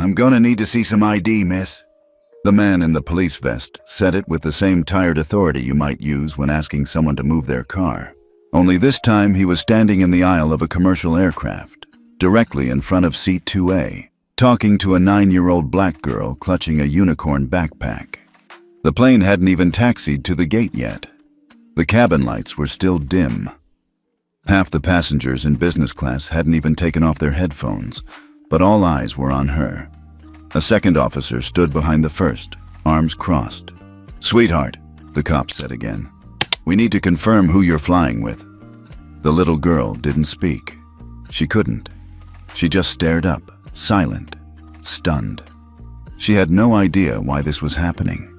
I'm gonna need to see some ID, miss. The man in the police vest said it with the same tired authority you might use when asking someone to move their car. Only this time he was standing in the aisle of a commercial aircraft, directly in front of seat 2A, talking to a 9-year-old black girl clutching a unicorn backpack. The plane hadn't even taxied to the gate yet. The cabin lights were still dim. Half the passengers in business class hadn't even taken off their headphones, but all eyes were on her. A second officer stood behind the first, arms crossed. "Sweetheart," the cop said again, "we need to confirm who you're flying with." The little girl didn't speak. She couldn't. She just stared up, silent, stunned. She had no idea why this was happening.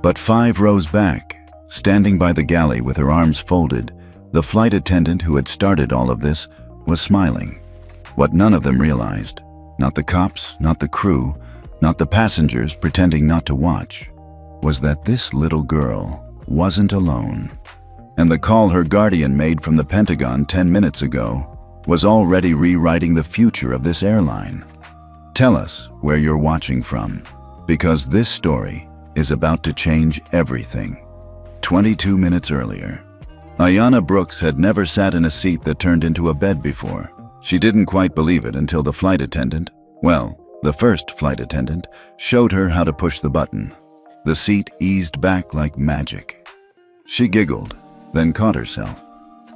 But 5 rows back, standing by the galley with her arms folded, the flight attendant who had started all of this was smiling. What none of them realized, not the cops, not the crew, not the passengers pretending not to watch, was that this little girl wasn't alone. And the call her guardian made from the Pentagon 10 minutes ago was already rewriting the future of this airline. Tell us where you're watching from, because this story is about to change everything. 22 minutes earlier, Ayanna Brooks had never sat in a seat that turned into a bed before. She didn't quite believe it until the flight attendant, the first flight attendant, showed her how to push the button. The seat eased back like magic. She giggled, then caught herself.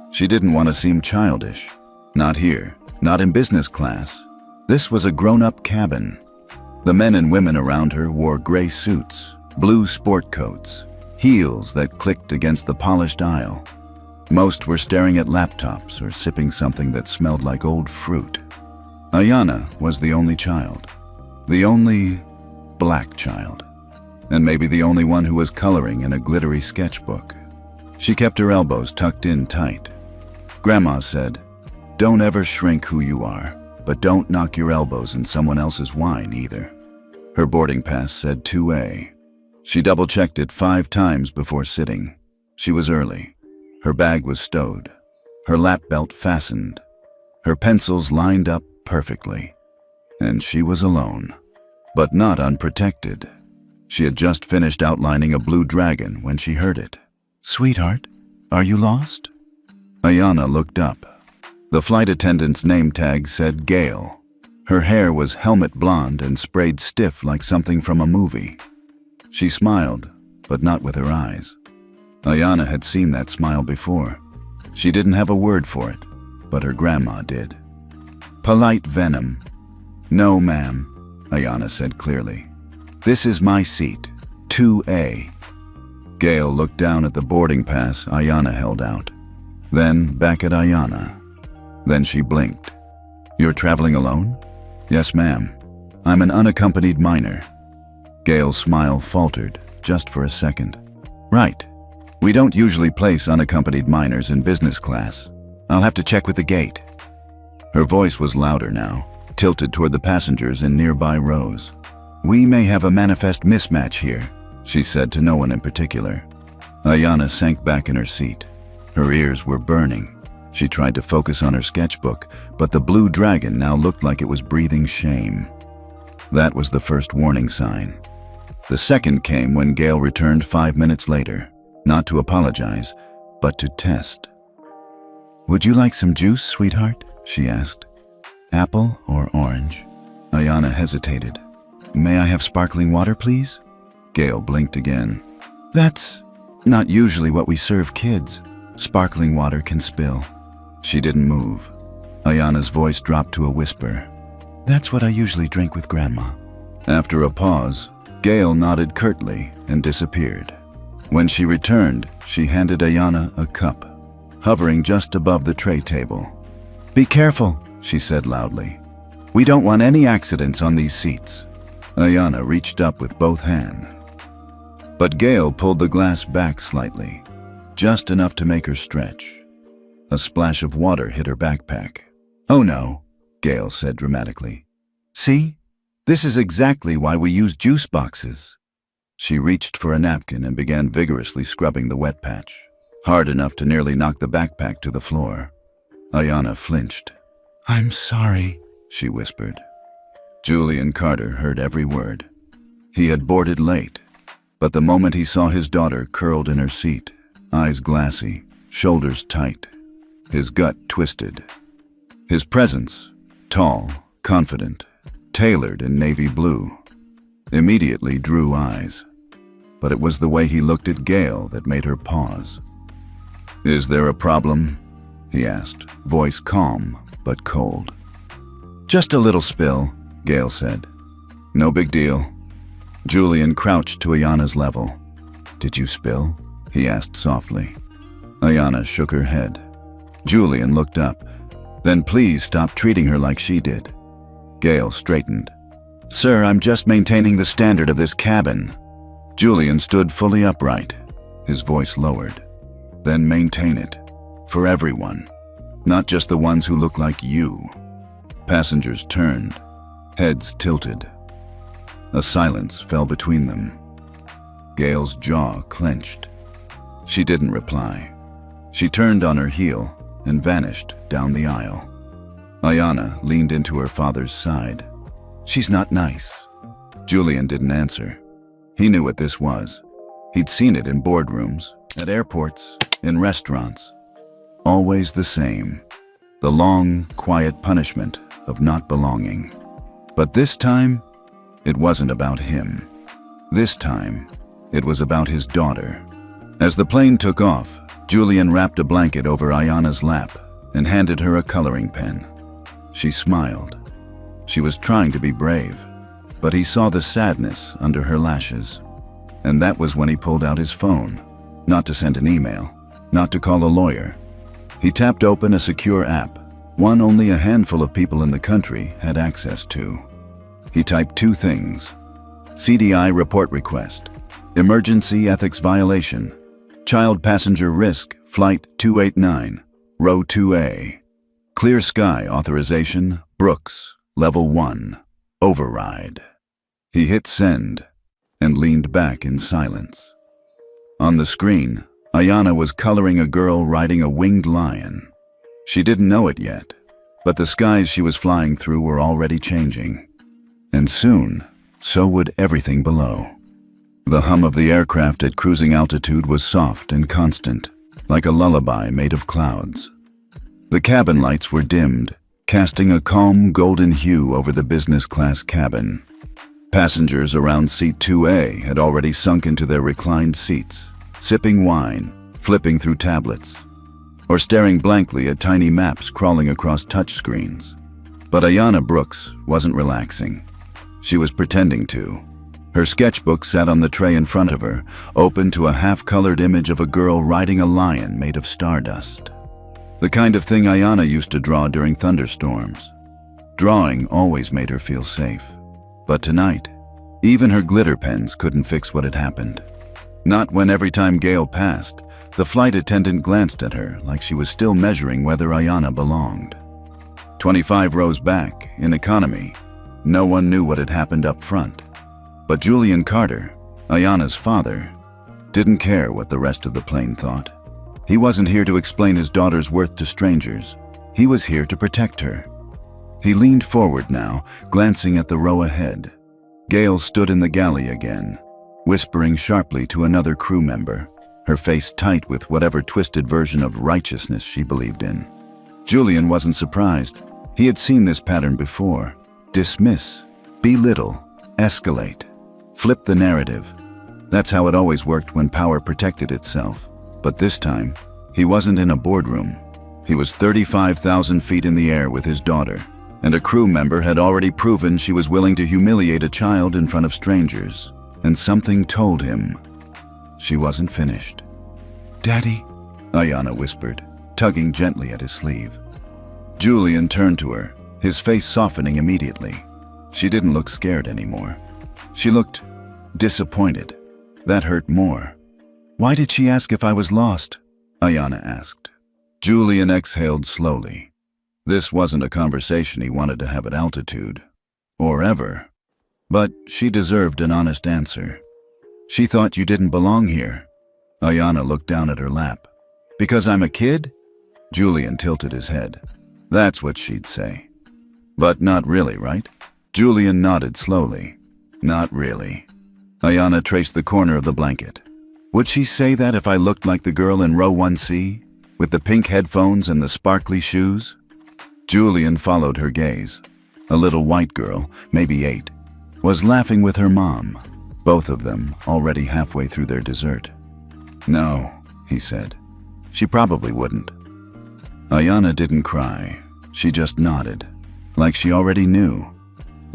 She didn't want to seem childish. Not here, not in business class. This was a grown-up cabin. The men and women around her wore gray suits, blue sport coats, heels that clicked against the polished aisle. Most were staring at laptops or sipping something that smelled like old fruit. Ayanna was the only child. The only black child. And maybe the only one who was coloring in a glittery sketchbook. She kept her elbows tucked in tight. Grandma said, "Don't ever shrink who you are, but don't knock your elbows in someone else's wine either." Her boarding pass said 2A. She double-checked it 5 times before sitting. She was early. Her bag was stowed. Her lap belt fastened. Her pencils lined up perfectly. And she was alone, but not unprotected. She had just finished outlining a blue dragon when she heard it. "Sweetheart, are you lost?" Ayanna looked up. The flight attendant's name tag said Gail. Her hair was helmet blonde and sprayed stiff like something from a movie. She smiled, but not with her eyes. Ayanna had seen that smile before. She didn't have a word for it, but her grandma did. "Polite venom." "No, ma'am," Ayanna said clearly. "This is my seat, 2A." Gail looked down at the boarding pass Ayanna held out, then back at Ayanna. Then she blinked. "You're traveling alone?" "Yes, ma'am. I'm an unaccompanied minor." Gail's smile faltered just for a second. "Right. We don't usually place unaccompanied minors in business class. I'll have to check with the gate." Her voice was louder now, tilted toward the passengers in nearby rows. "We may have a manifest mismatch here," she said to no one in particular. Ayanna sank back in her seat. Her ears were burning. She tried to focus on her sketchbook, but the blue dragon now looked like it was breathing shame. That was the first warning sign. The second came when Gail returned 5 minutes later, not to apologize, but to test. "Would you like some juice, sweetheart?" she asked. "Apple or orange?" Ayanna hesitated. "May I have sparkling water, please?" Gail blinked again. "That's not usually what we serve kids. Sparkling water can spill." She didn't move. Ayanna's voice dropped to a whisper. "That's what I usually drink with Grandma." After a pause, Gail nodded curtly and disappeared. When she returned, she handed Ayanna a cup, hovering just above the tray table. "Be careful," she said loudly. "We don't want any accidents on these seats." Ayanna reached up with both hands. But Gail pulled the glass back slightly, just enough to make her stretch. A splash of water hit her backpack. "Oh no," Gail said dramatically. "See? This is exactly why we use juice boxes." She reached for a napkin and began vigorously scrubbing the wet patch, hard enough to nearly knock the backpack to the floor. Ayanna flinched. "I'm sorry," she whispered. Julian Carter heard every word. He had boarded late, but the moment he saw his daughter curled in her seat, eyes glassy, shoulders tight, his gut twisted. His presence, tall, confident, tailored in navy blue, immediately drew eyes. But it was the way he looked at Gail that made her pause. "Is there a problem?" he asked, voice calm but cold. "Just a little spill," Gail said. "No big deal." Julian crouched to Ayana's level. "Did you spill?" he asked softly. Ayana shook her head. Julian looked up. "Then please stop treating her like she did." Gail straightened. "Sir, I'm just maintaining the standard of this cabin." Julian stood fully upright, his voice lowered. "Then maintain it. For everyone. Not just the ones who look like you." Passengers turned, heads tilted. A silence fell between them. Gail's jaw clenched. She didn't reply. She turned on her heel and vanished down the aisle. Ayana leaned into her father's side. "She's not nice." Julian didn't answer. He knew what this was. He'd seen it in boardrooms, at airports, in restaurants. Always the same. The long, quiet punishment of not belonging. But this time, it wasn't about him. This time, it was about his daughter. As the plane took off, Julian wrapped a blanket over Ayana's lap and handed her a coloring pen. She smiled. She was trying to be brave, but he saw the sadness under her lashes. And that was when he pulled out his phone, not to send an email, not to call a lawyer. He tapped open a secure app, one only a handful of people in the country had access to. He typed two things: CDI report request, emergency ethics violation, child passenger risk, flight 289, row 2A, clear sky authorization, Brooks, level 1, override. He hit send and leaned back in silence. On the screen, Ayana was coloring a girl riding a winged lion. She didn't know it yet, but the skies she was flying through were already changing. And soon, so would everything below. The hum of the aircraft at cruising altitude was soft and constant, like a lullaby made of clouds. The cabin lights were dimmed, casting a calm golden hue over the business class cabin. Passengers around seat 2A had already sunk into their reclined seats, sipping wine, flipping through tablets, or staring blankly at tiny maps crawling across touchscreens. But Ayana Brooks wasn't relaxing. She was pretending to. Her sketchbook sat on the tray in front of her, open to a half-colored image of a girl riding a lion made of stardust. The kind of thing Ayana used to draw during thunderstorms. Drawing always made her feel safe. But tonight, even her glitter pens couldn't fix what had happened. Not when every time Gail passed, the flight attendant glanced at her like she was still measuring whether Ayana belonged. 25 rows back, in economy, no one knew what had happened up front. But Julian Carter, Ayana's father, didn't care what the rest of the plane thought. He wasn't here to explain his daughter's worth to strangers. He was here to protect her. He leaned forward now, glancing at the row ahead. Gail stood in the galley again, whispering sharply to another crew member, her face tight with whatever twisted version of righteousness she believed in. Julian wasn't surprised. He had seen this pattern before. Dismiss, belittle, escalate, flip the narrative. That's how it always worked when power protected itself. But this time, he wasn't in a boardroom. He was 35,000 feet in the air with his daughter, and a crew member had already proven she was willing to humiliate a child in front of strangers. And something told him she wasn't finished. "Daddy," Ayana whispered, tugging gently at his sleeve. Julian turned to her, his face softening immediately. She didn't look scared anymore. She looked disappointed. That hurt more. "Why did she ask if I was lost?" Ayana asked. Julian exhaled slowly. This wasn't a conversation he wanted to have at altitude, or ever. But she deserved an honest answer. "She thought you didn't belong here." Ayana looked down at her lap. "Because I'm a kid?" Julian tilted his head. That's what she'd say. But not really, right? Julian nodded slowly. Not really. Ayanna traced the corner of the blanket. Would she say that if I looked like the girl in row 1C, with the pink headphones and the sparkly shoes? Julian followed her gaze. A little white girl, maybe 8, was laughing with her mom, both of them already halfway through their dessert. No, he said. She probably wouldn't. Ayanna didn't cry. She just nodded, like she already knew,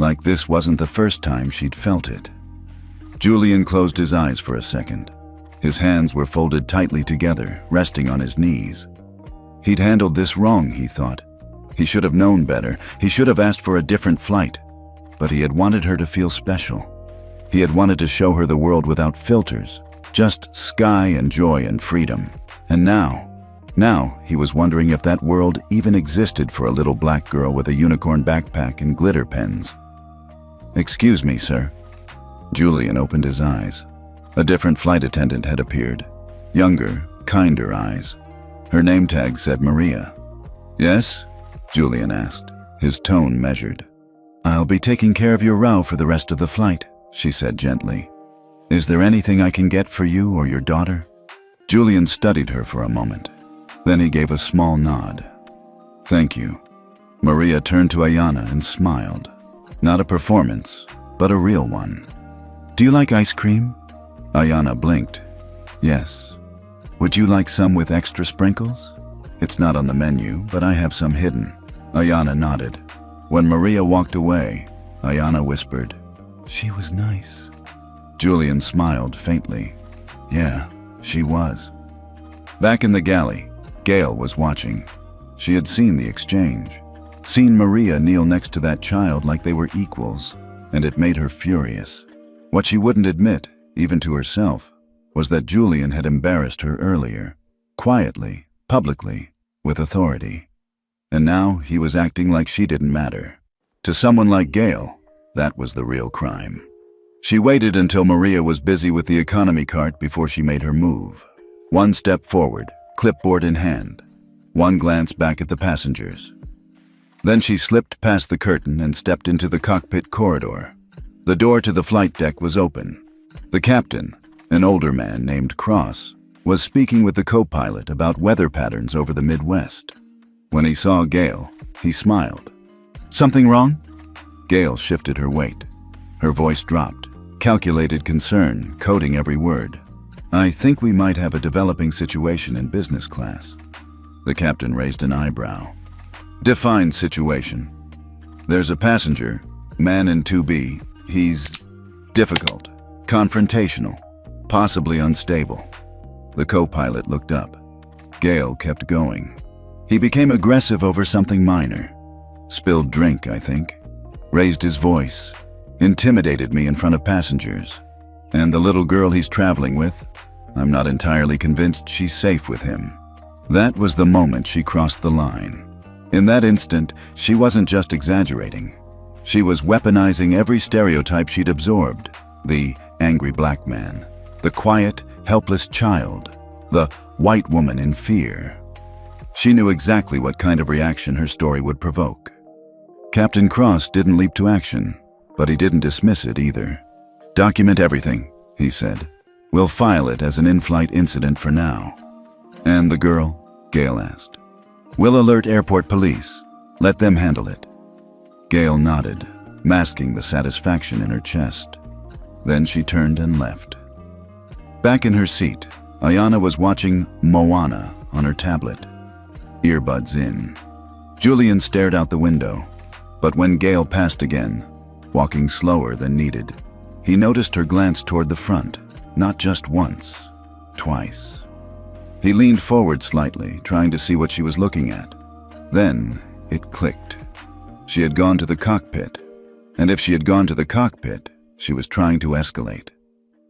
like this wasn't the first time she'd felt it. Julian closed his eyes for a second. His hands were folded tightly together, resting on his knees. He'd handled this wrong, he thought. He should have known better. He should have asked for a different flight. But he had wanted her to feel special. He had wanted to show her the world without filters, just sky and joy and freedom. And now he was wondering if that world even existed for a little black girl with a unicorn backpack and glitter pens. Excuse me, sir. Julian opened his eyes. A different flight attendant had appeared. Younger, kinder eyes. Her name tag said Maria. Yes? Julian asked, his tone measured. I'll be taking care of your row for the rest of the flight, she said gently. Is there anything I can get for you or your daughter? Julian studied her for a moment. Then he gave a small nod. Thank you. Maria turned to Ayanna and smiled. Not a performance, but a real one. Do you like ice cream? Ayanna blinked. Yes. Would you like some with extra sprinkles? It's not on the menu, but I have some hidden. Ayanna nodded. When Maria walked away, Ayanna whispered, She was nice. Julian smiled faintly. Yeah, she was. Back in the galley, Gail was watching. She had seen the exchange, seen Maria kneel next to that child like they were equals, and it made her furious. What she wouldn't admit, even to herself, was that Julian had embarrassed her earlier, quietly, publicly, with authority. And now he was acting like she didn't matter. To someone like Gail, that was the real crime. She waited until Maria was busy with the economy cart before she made her move. One step forward, clipboard in hand. One glance back at the passengers. Then she slipped past the curtain and stepped into the cockpit corridor. The door to the flight deck was open. The captain, an older man named Cross, was speaking with the co-pilot about weather patterns over the Midwest. When he saw Gail, he smiled. Something wrong? Gail shifted her weight. Her voice dropped, calculated concern coding every word. I think we might have a developing situation in business class. The captain raised an eyebrow. Define situation. There's a passenger, man in 2B. He's difficult, confrontational, possibly unstable. The co-pilot looked up. Gail kept going. He became aggressive over something minor. Spilled drink, I think. Raised his voice. Intimidated me in front of passengers. And the little girl he's traveling with, I'm not entirely convinced she's safe with him. That was the moment she crossed the line. In that instant, she wasn't just exaggerating. She was weaponizing every stereotype she'd absorbed. The angry black man, the quiet, helpless child, the white woman in fear. She knew exactly what kind of reaction her story would provoke. Captain Cross didn't leap to action, but he didn't dismiss it either. Document everything, he said. We'll file it as an in-flight incident for now. And the girl? Gail asked. We'll alert airport police. Let them handle it. Gail nodded, masking the satisfaction in her chest. Then she turned and left. Back in her seat, Ayanna was watching Moana on her tablet. Earbuds in. Julian stared out the window, but when Gail passed again, walking slower than needed, he noticed her glance toward the front, not just once, twice. He leaned forward slightly, trying to see what she was looking at. Then it clicked. She had gone to the cockpit, and if she had gone to the cockpit, she was trying to escalate.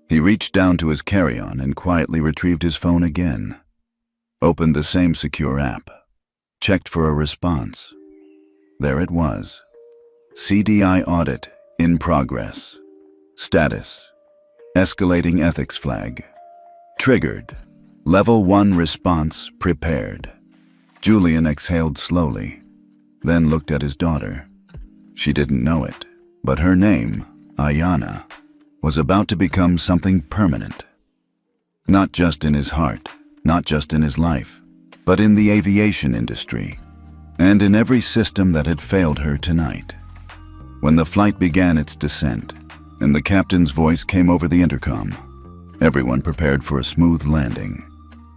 He reached down to his carry-on and quietly retrieved his phone again. Opened the same secure app. Checked for a response. There it was. CDI audit in progress. Status. Escalating ethics flag. Triggered. Level 1 response prepared. Julian exhaled slowly, then looked at his daughter. She didn't know it, But her name, Ayanna, was about to become something permanent. Not just in his heart, not just in his life, but in the aviation industry, and in every system that had failed her tonight. When the flight began its descent, and the captain's voice came over the intercom, everyone prepared for a smooth landing.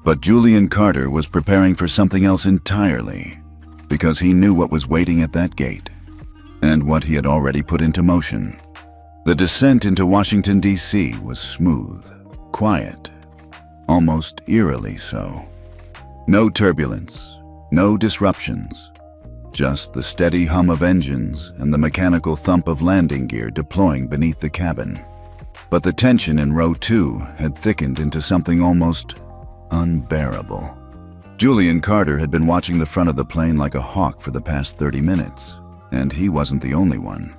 But Julian Carter was preparing for something else entirely, because he knew what was waiting at that gate, and what he had already put into motion. The descent into Washington, D.C. was smooth, quiet, almost eerily so. No turbulence, no disruptions, just the steady hum of engines and the mechanical thump of landing gear deploying beneath the cabin. But the tension in row 2 had thickened into something almost unbearable. Julian Carter had been watching the front of the plane like a hawk for the past 30 minutes, and he wasn't the only one.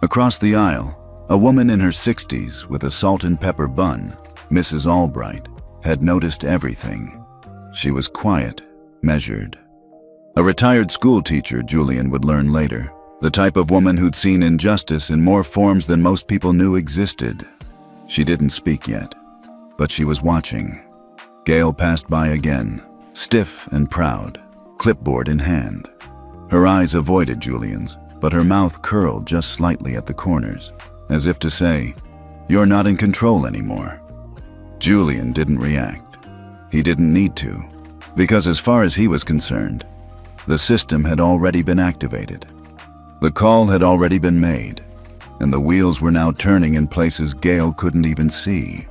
Across the aisle, a woman in her 60s with a salt and pepper bun, Mrs. Albright, had noticed everything. She was quiet, measured. A retired school teacher, Julian would learn later, the type of woman who'd seen injustice in more forms than most people knew existed. She didn't speak yet, but she was watching. Gail passed by again, stiff and proud, clipboard in hand. Her eyes avoided Julian's, but her mouth curled just slightly at the corners, as if to say, "You're not in control anymore." Julian didn't react. He didn't need to, because as far as he was concerned, the system had already been activated. The call had already been made, and the wheels were now turning in places Gail couldn't even see.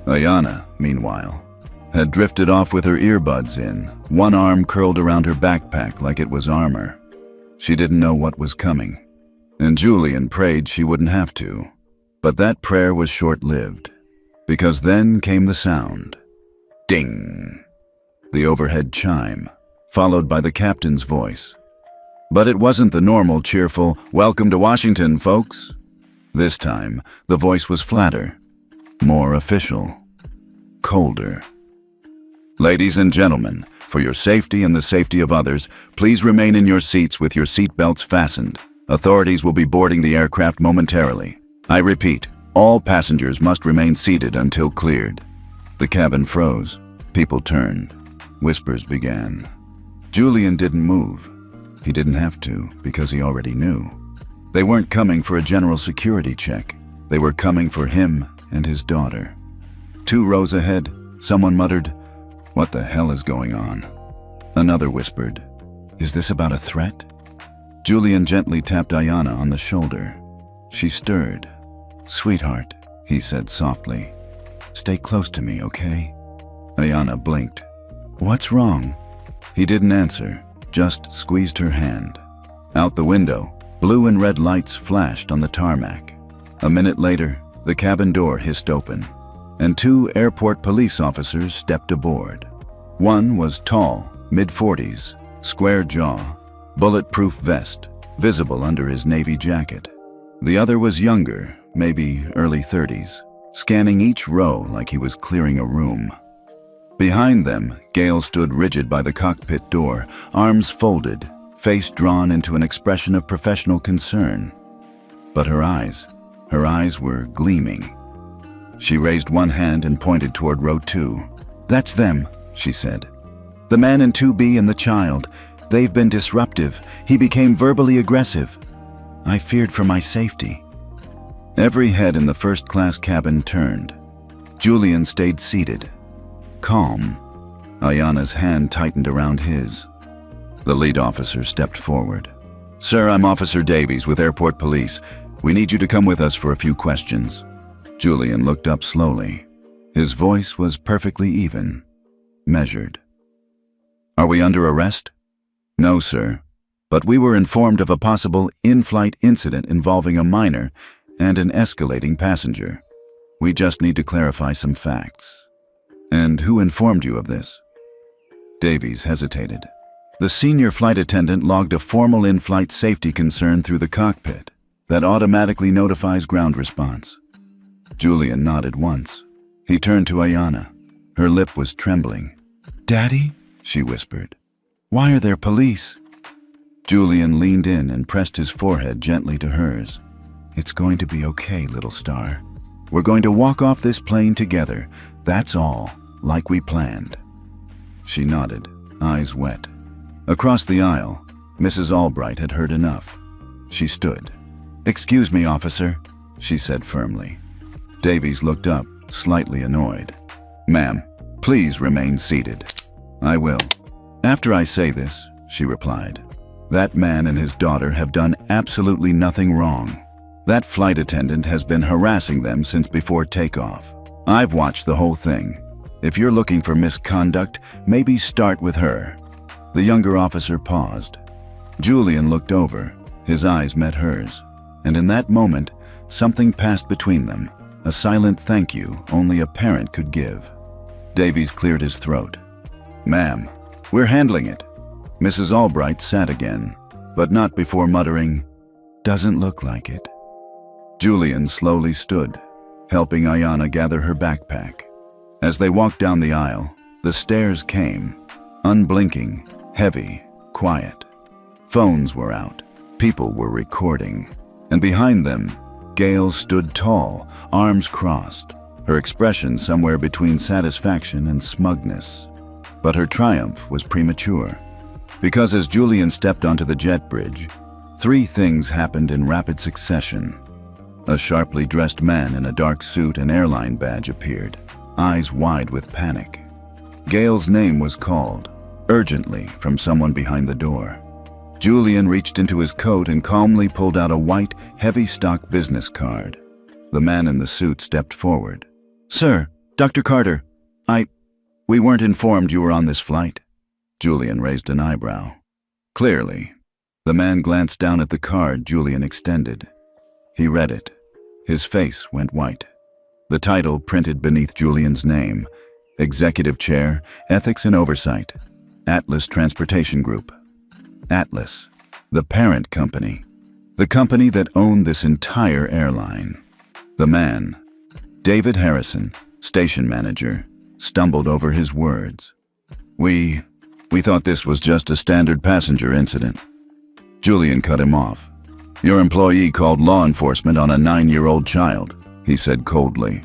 Ayanna, meanwhile, had drifted off with her earbuds in, one arm curled around her backpack like it was armor. She didn't know what was coming, and Julian prayed she wouldn't have to. But that prayer was short-lived, because then came the sound. Ding! The overhead chime, followed by the captain's voice. But it wasn't the normal cheerful, "Welcome to Washington, folks." This time, the voice was flatter, more official, colder. "Ladies and gentlemen, for your safety and the safety of others, please remain in your seats with your seat belts fastened. Authorities will be boarding the aircraft momentarily. I repeat, all passengers must remain seated until cleared." The cabin froze. People turned. Whispers began. Julian didn't move. He didn't have to, because he already knew. They weren't coming for a general security check. They were coming for him and his daughter. 2 rows ahead, someone muttered, "What the hell is going on?" Another whispered, "Is this about a threat?" Julian gently tapped Ayanna on the shoulder. She stirred. "Sweetheart," he said softly, "stay close to me, okay?" Ayanna blinked. "What's wrong?" He didn't answer, just squeezed her hand. Out the window, blue and red lights flashed on the tarmac. A minute later, the cabin door hissed open, and 2 airport police officers stepped aboard. One was tall, mid-40s, square jaw, bulletproof vest, visible under his navy jacket. The other was younger, maybe early 30s, scanning each row like he was clearing a room. Behind them, Gail stood rigid by the cockpit door, arms folded, face drawn into an expression of professional concern. But her eyes were gleaming. She raised one hand and pointed toward row 2. "That's them," she said. "The man in 2B and the child. They've been disruptive. He became verbally aggressive. I feared for my safety." Every head in the first-class cabin turned. Julian stayed seated, calm. Ayanna's hand tightened around his. The lead officer stepped forward. "Sir, I'm Officer Davies with Airport Police. We need you to come with us for a few questions." Julian looked up slowly. His voice was perfectly even, measured. "Are we under arrest?" "No, sir. But we were informed of a possible in-flight incident involving a minor and an escalating passenger. We just need to clarify some facts." "And who informed you of this?" Davies hesitated. "The senior flight attendant logged a formal in-flight safety concern through the cockpit that automatically notifies ground response." Julian nodded once. He turned to Ayanna. Her lip was trembling. "Daddy?" she whispered. "Why are there police?" Julian leaned in and pressed his forehead gently to hers. It's going to be okay, little star. We're going to walk off this plane together. That's all, like we planned." She nodded, eyes wet. Across the aisle, Mrs. Albright had heard enough. She stood. "Excuse me, officer," she said firmly. Davies looked up, slightly annoyed. "Ma'am, please remain seated." "I will. After I say this," she replied, "that man and his daughter have done absolutely nothing wrong. That flight attendant has been harassing them since before takeoff. I've watched the whole thing. If you're looking for misconduct, maybe start with her." The younger officer paused. Julian looked over. His eyes met hers. And in that moment, something passed between them, a silent thank you only a parent could give. Davies cleared his throat. "Ma'am, we're handling it." Mrs. Albright sat again, but not before muttering, "Doesn't look like it." Julian slowly stood, helping Ayanna gather her backpack. As they walked down the aisle, the stares came, unblinking, heavy, quiet. Phones were out, people were recording, and behind them, Gail stood tall, arms crossed, her expression somewhere between satisfaction and smugness. But her triumph was premature, because as Julian stepped onto the jet bridge, 3 things happened in rapid succession. A sharply dressed man in a dark suit and airline badge appeared, eyes wide with panic. Gail's name was called, urgently, from someone behind the door. Julian reached into his coat and calmly pulled out a white, heavy-stock business card. The man in the suit stepped forward. "Sir, Dr. Carter, we weren't informed you were on this flight." Julian raised an eyebrow. "Clearly." The man glanced down at the card Julian extended. He read it. His face went white. The title printed beneath Julian's name, Executive Chair, Ethics and Oversight, Atlas Transportation Group. Atlas, the parent company, the company that owned this entire airline. The man, David Harrison, station manager, stumbled over his words. We thought this was just a standard passenger incident." Julian cut him off. "Your employee called law enforcement on a 9-year-old child," he said coldly.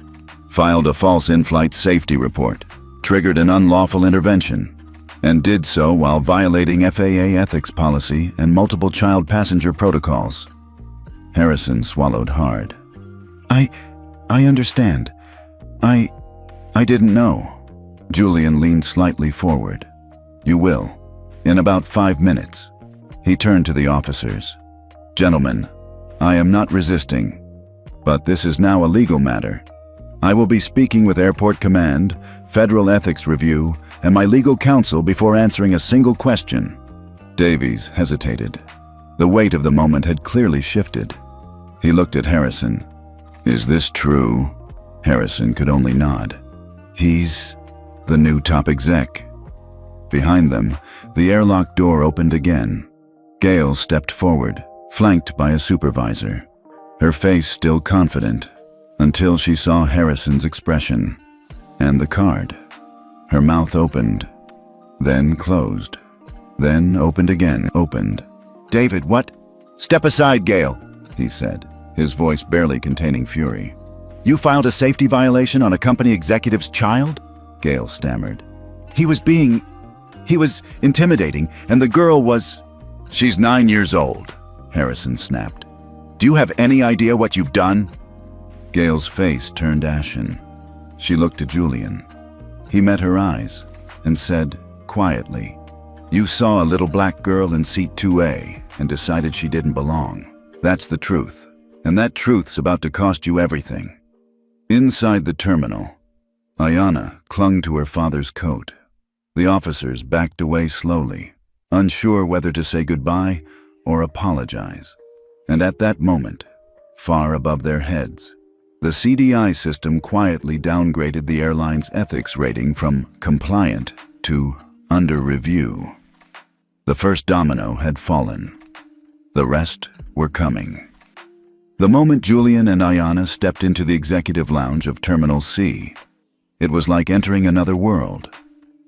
"Filed a false in-flight safety report, triggered an unlawful intervention, and did so while violating FAA ethics policy and multiple child passenger protocols." Harrison swallowed hard. I understand. I didn't know." Julian leaned slightly forward. "You will, in about 5 minutes." He turned to the officers. "Gentlemen, I am not resisting, but this is now a legal matter. I will be speaking with Airport Command, Federal Ethics Review, and my legal counsel before answering a single question." Davies hesitated. The weight of the moment had clearly shifted. He looked at Harrison. "Is this true?" Harrison could only nod. "He's the new top exec." Behind them, the airlock door opened again. Gail stepped forward, flanked by a supervisor, her face still confident, until she saw Harrison's expression and the card. Her mouth opened, then closed, then opened again, opened. "David, what?" "Step aside, Gail," he said, his voice barely containing fury. "You filed a safety violation on a company executive's child?" Gail stammered. He was intimidating, and the girl was..." "She's 9 years old," Harrison snapped. "Do you have any idea what you've done?" Gail's face turned ashen. She looked to Julian. He met her eyes and said, quietly, "You saw a little black girl in seat 2A and decided she didn't belong. That's the truth, and that truth's about to cost you everything." Inside the terminal, Ayanna clung to her father's coat. The officers backed away slowly, unsure whether to say goodbye or apologize. And at that moment, far above their heads, the CDI system quietly downgraded the airline's ethics rating from compliant to under review. The first domino had fallen. The rest were coming. The moment Julian and Ayanna stepped into the executive lounge of Terminal C, it was like entering another world.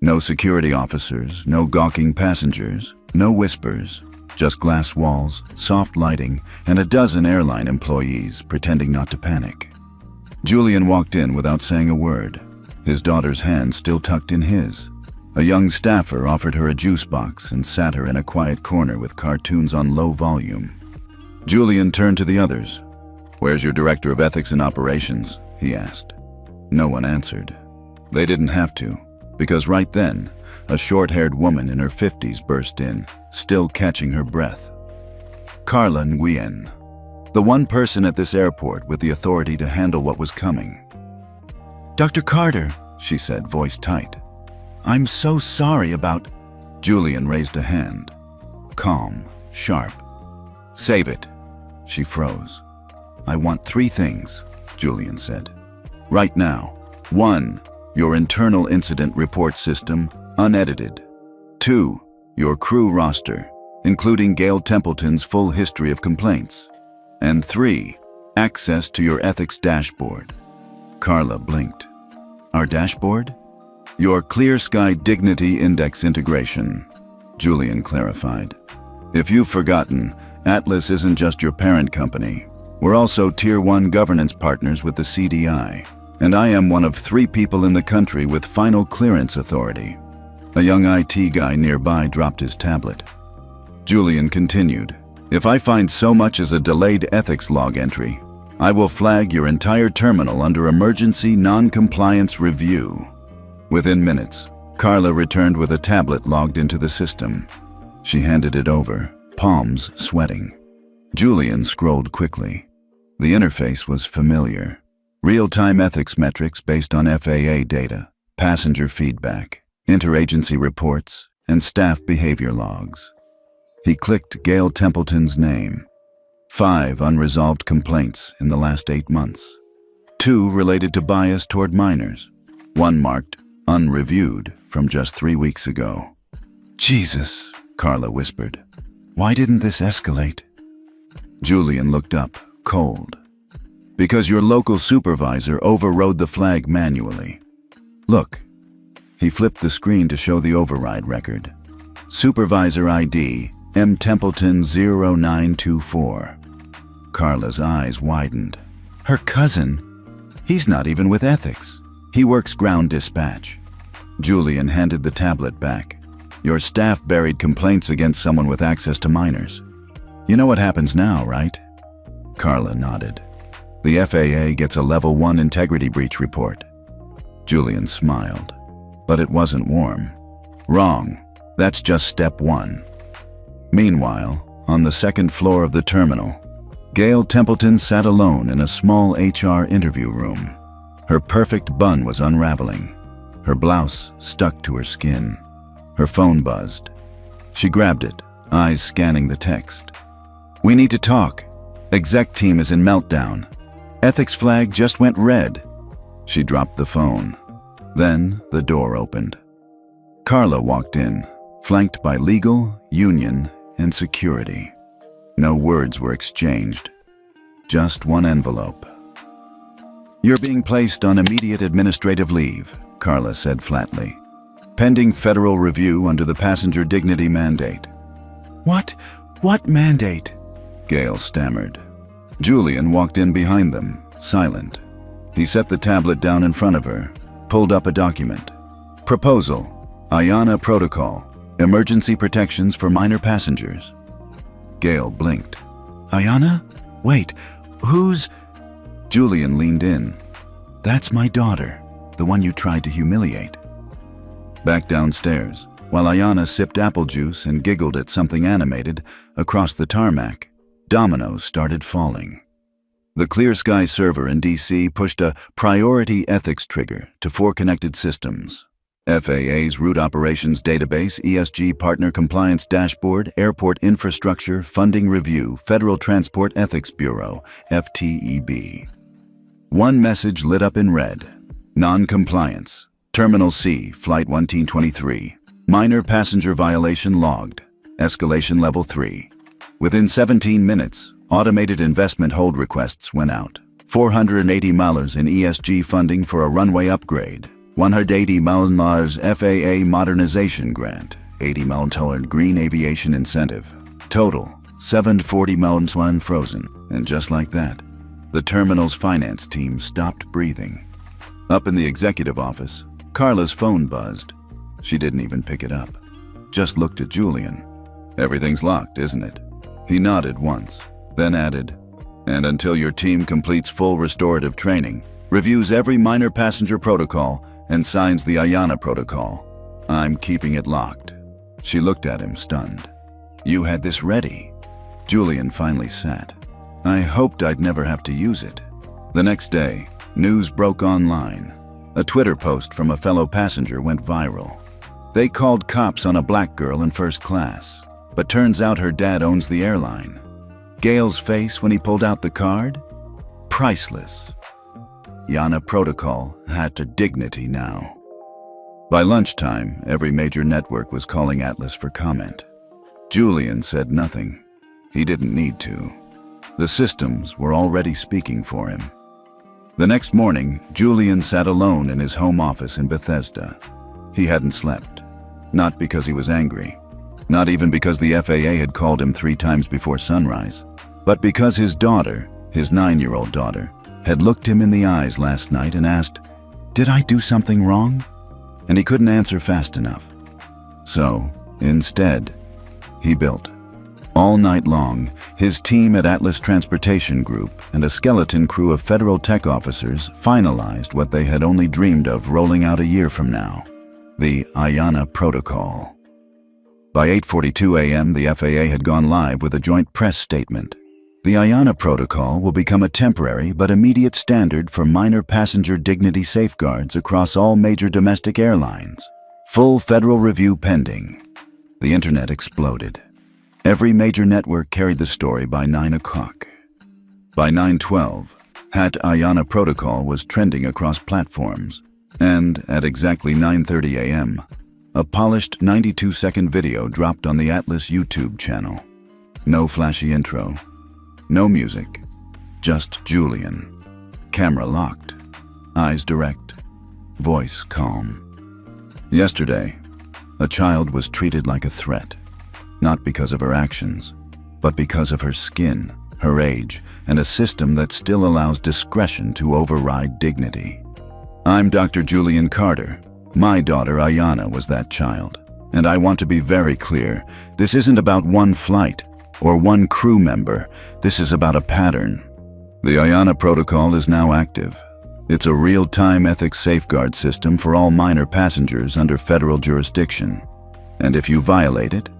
No security officers, no gawking passengers, no whispers, Just glass walls, soft lighting, and a dozen airline employees pretending not to panic. Julian walked in without saying a word, his daughter's hand still tucked in his. A young staffer offered her a juice box and sat her in a quiet corner with cartoons on low volume. Julian turned to the others. "Where's your director of ethics and operations?" he asked. No one answered. They didn't have to, because right then, a short-haired woman in her 50s burst in, still catching her breath. Carla Nguyen, the one person at this airport with the authority to handle what was coming. "Dr. Carter," she said, voice tight. "I'm so sorry about—" Julian raised a hand. Calm, sharp. "Save it." She froze. "I want 3 things," Julian said. "Right now. 1. Your internal incident report system, unedited. 2. Your crew roster, including Gail Templeton's full history of complaints. And 3. Access to your ethics dashboard." Carla blinked. "Our dashboard?" "Your Clear Sky Dignity Index integration," Julian clarified. "If you've forgotten, Atlas isn't just your parent company. We're also Tier 1 governance partners with the CDI, and I am one of 3 people in the country with final clearance authority." A young IT guy nearby dropped his tablet. Julian continued, "If I find so much as a delayed ethics log entry, I will flag your entire terminal under emergency non-compliance review." Within minutes, Carla returned with a tablet logged into the system. She handed it over, palms sweating. Julian scrolled quickly. The interface was familiar. Real-time ethics metrics based on FAA data, passenger feedback, interagency reports, and staff behavior logs. He clicked Gail Templeton's name. 5 unresolved complaints in the last 8 months. 2 related to bias toward minors. 1 marked unreviewed from just 3 weeks ago. "Jesus," Carla whispered. "Why didn't this escalate?" Julian looked up, cold. "Because your local supervisor overrode the flag manually. Look." He flipped the screen to show the override record. "Supervisor ID M. Templeton 0924. Carla's eyes widened. "Her cousin? He's not even with ethics. He works ground dispatch." Julian handed the tablet back. "Your staff buried complaints against someone with access to minors. You know what happens now, right?" Carla nodded. "The FAA gets a Level 1 integrity breach report." Julian smiled, but it wasn't warm. "Wrong. That's just step 1. Meanwhile, on the 2nd floor of the terminal, Gail Templeton sat alone in a small HR interview room. Her perfect bun was unraveling. Her blouse stuck to her skin. Her phone buzzed. She grabbed it, eyes scanning the text. "We need to talk. Exec team is in meltdown. Ethics flag just went red." She dropped the phone. Then the door opened. Carla walked in, flanked by legal, union, and security. No words were exchanged. Just one envelope. "You're being placed on immediate administrative leave," Carla said flatly. "Pending federal review under the passenger dignity mandate." What? What mandate?" Gail stammered. Julian walked in behind them, silent. He set the tablet down in front of her, pulled up a document. "Proposal, IANA Protocol, Emergency Protections for Minor Passengers." Gail blinked. "IANA? Wait, who's—" Julian leaned in. "That's my daughter, the one you tried to humiliate." Back downstairs, while IANA sipped apple juice and giggled at something animated, across the tarmac, dominoes started falling. The Clear Sky server in DC pushed a priority ethics trigger to 4 connected systems. FAA's Route Operations Database, ESG Partner Compliance Dashboard, Airport Infrastructure Funding Review, Federal Transport Ethics Bureau, FTEB. One message lit up in red. Non-compliance. Terminal C, Flight 1923. Minor passenger violation logged. Escalation level 3. Within 17 minutes, automated investment hold requests went out. $480 in ESG funding for a runway upgrade. $180 million FAA modernization grant. $80 million green aviation incentive. Total, 740 mountains unfrozen, and just like that, the terminal's finance team stopped breathing. Up in the executive office, Carla's phone buzzed. She didn't even pick it up, just looked at Julian. "Everything's locked, isn't it?" He nodded once, then added, "And until your team completes full restorative training, reviews every minor passenger protocol, and signs the Ayana protocol, I'm keeping it locked." She looked at him, stunned. "You had this ready?" Julian finally sat. "I hoped I'd never have to use it." The next day, news broke online. A Twitter post from a fellow passenger went viral. They called cops on a black girl in first class, but turns out her dad owns the airline. Gail's face when he pulled out the card? Priceless. Ayana protocol had to dignity now. By lunchtime, every major network was calling Atlas for comment. Julian said nothing. He didn't need to. The systems were already speaking for him. The next morning, Julian sat alone in his home office in Bethesda. He hadn't slept. Not because he was angry. Not even because the FAA had called him 3 times before sunrise. But because his daughter, his 9-year-old daughter, had looked him in the eyes last night and asked, "Did I do something wrong?" And he couldn't answer fast enough. So, instead, he built. All night long, his team at Atlas Transportation Group and a skeleton crew of federal tech officers finalized what they had only dreamed of rolling out a year from now, the Ayana Protocol. By 8:42 a.m., the FAA had gone live with a joint press statement. The Ayana Protocol will become a temporary but immediate standard for minor passenger dignity safeguards across all major domestic airlines. Full federal review pending. The internet exploded. Every major network carried the story by 9 o'clock. By 9:12, Ayana Protocol was trending across platforms, and at exactly 9:30 a.m., a polished 92-second video dropped on the Atlas YouTube channel. No flashy intro, no music, just Julian. Camera locked, eyes direct, voice calm. Yesterday, a child was treated like a threat. Not because of her actions, but because of her skin, her age, and a system that still allows discretion to override dignity. I'm Dr. Julian Carter. My daughter Ayana was that child. And I want to be very clear, this isn't about one flight or one crew member. This is about a pattern. The Ayana Protocol is now active. It's a real-time ethics safeguard system for all minor passengers under federal jurisdiction. And if you violate it,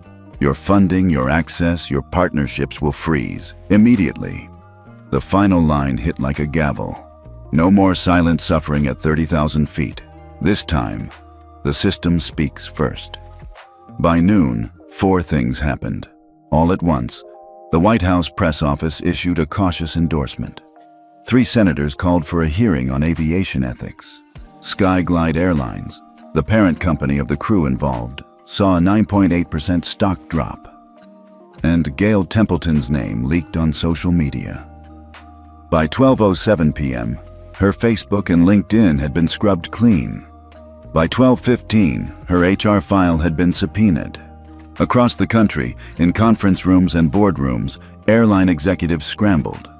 your funding, your access, your partnerships will freeze immediately. The final line hit like a gavel. No more silent suffering at 30,000 feet. This time, the system speaks first. By noon, 4 things happened. All at once, the White House press office issued a cautious endorsement. 3 senators called for a hearing on aviation ethics. Skyglide Airlines, the parent company of the crew involved, saw a 9.8% stock drop. And Gail Templeton's name leaked on social media. By 12:07 p.m., her Facebook and LinkedIn had been scrubbed clean. By 12:15, her HR file had been subpoenaed. Across the country, in conference rooms and boardrooms, airline executives scrambled.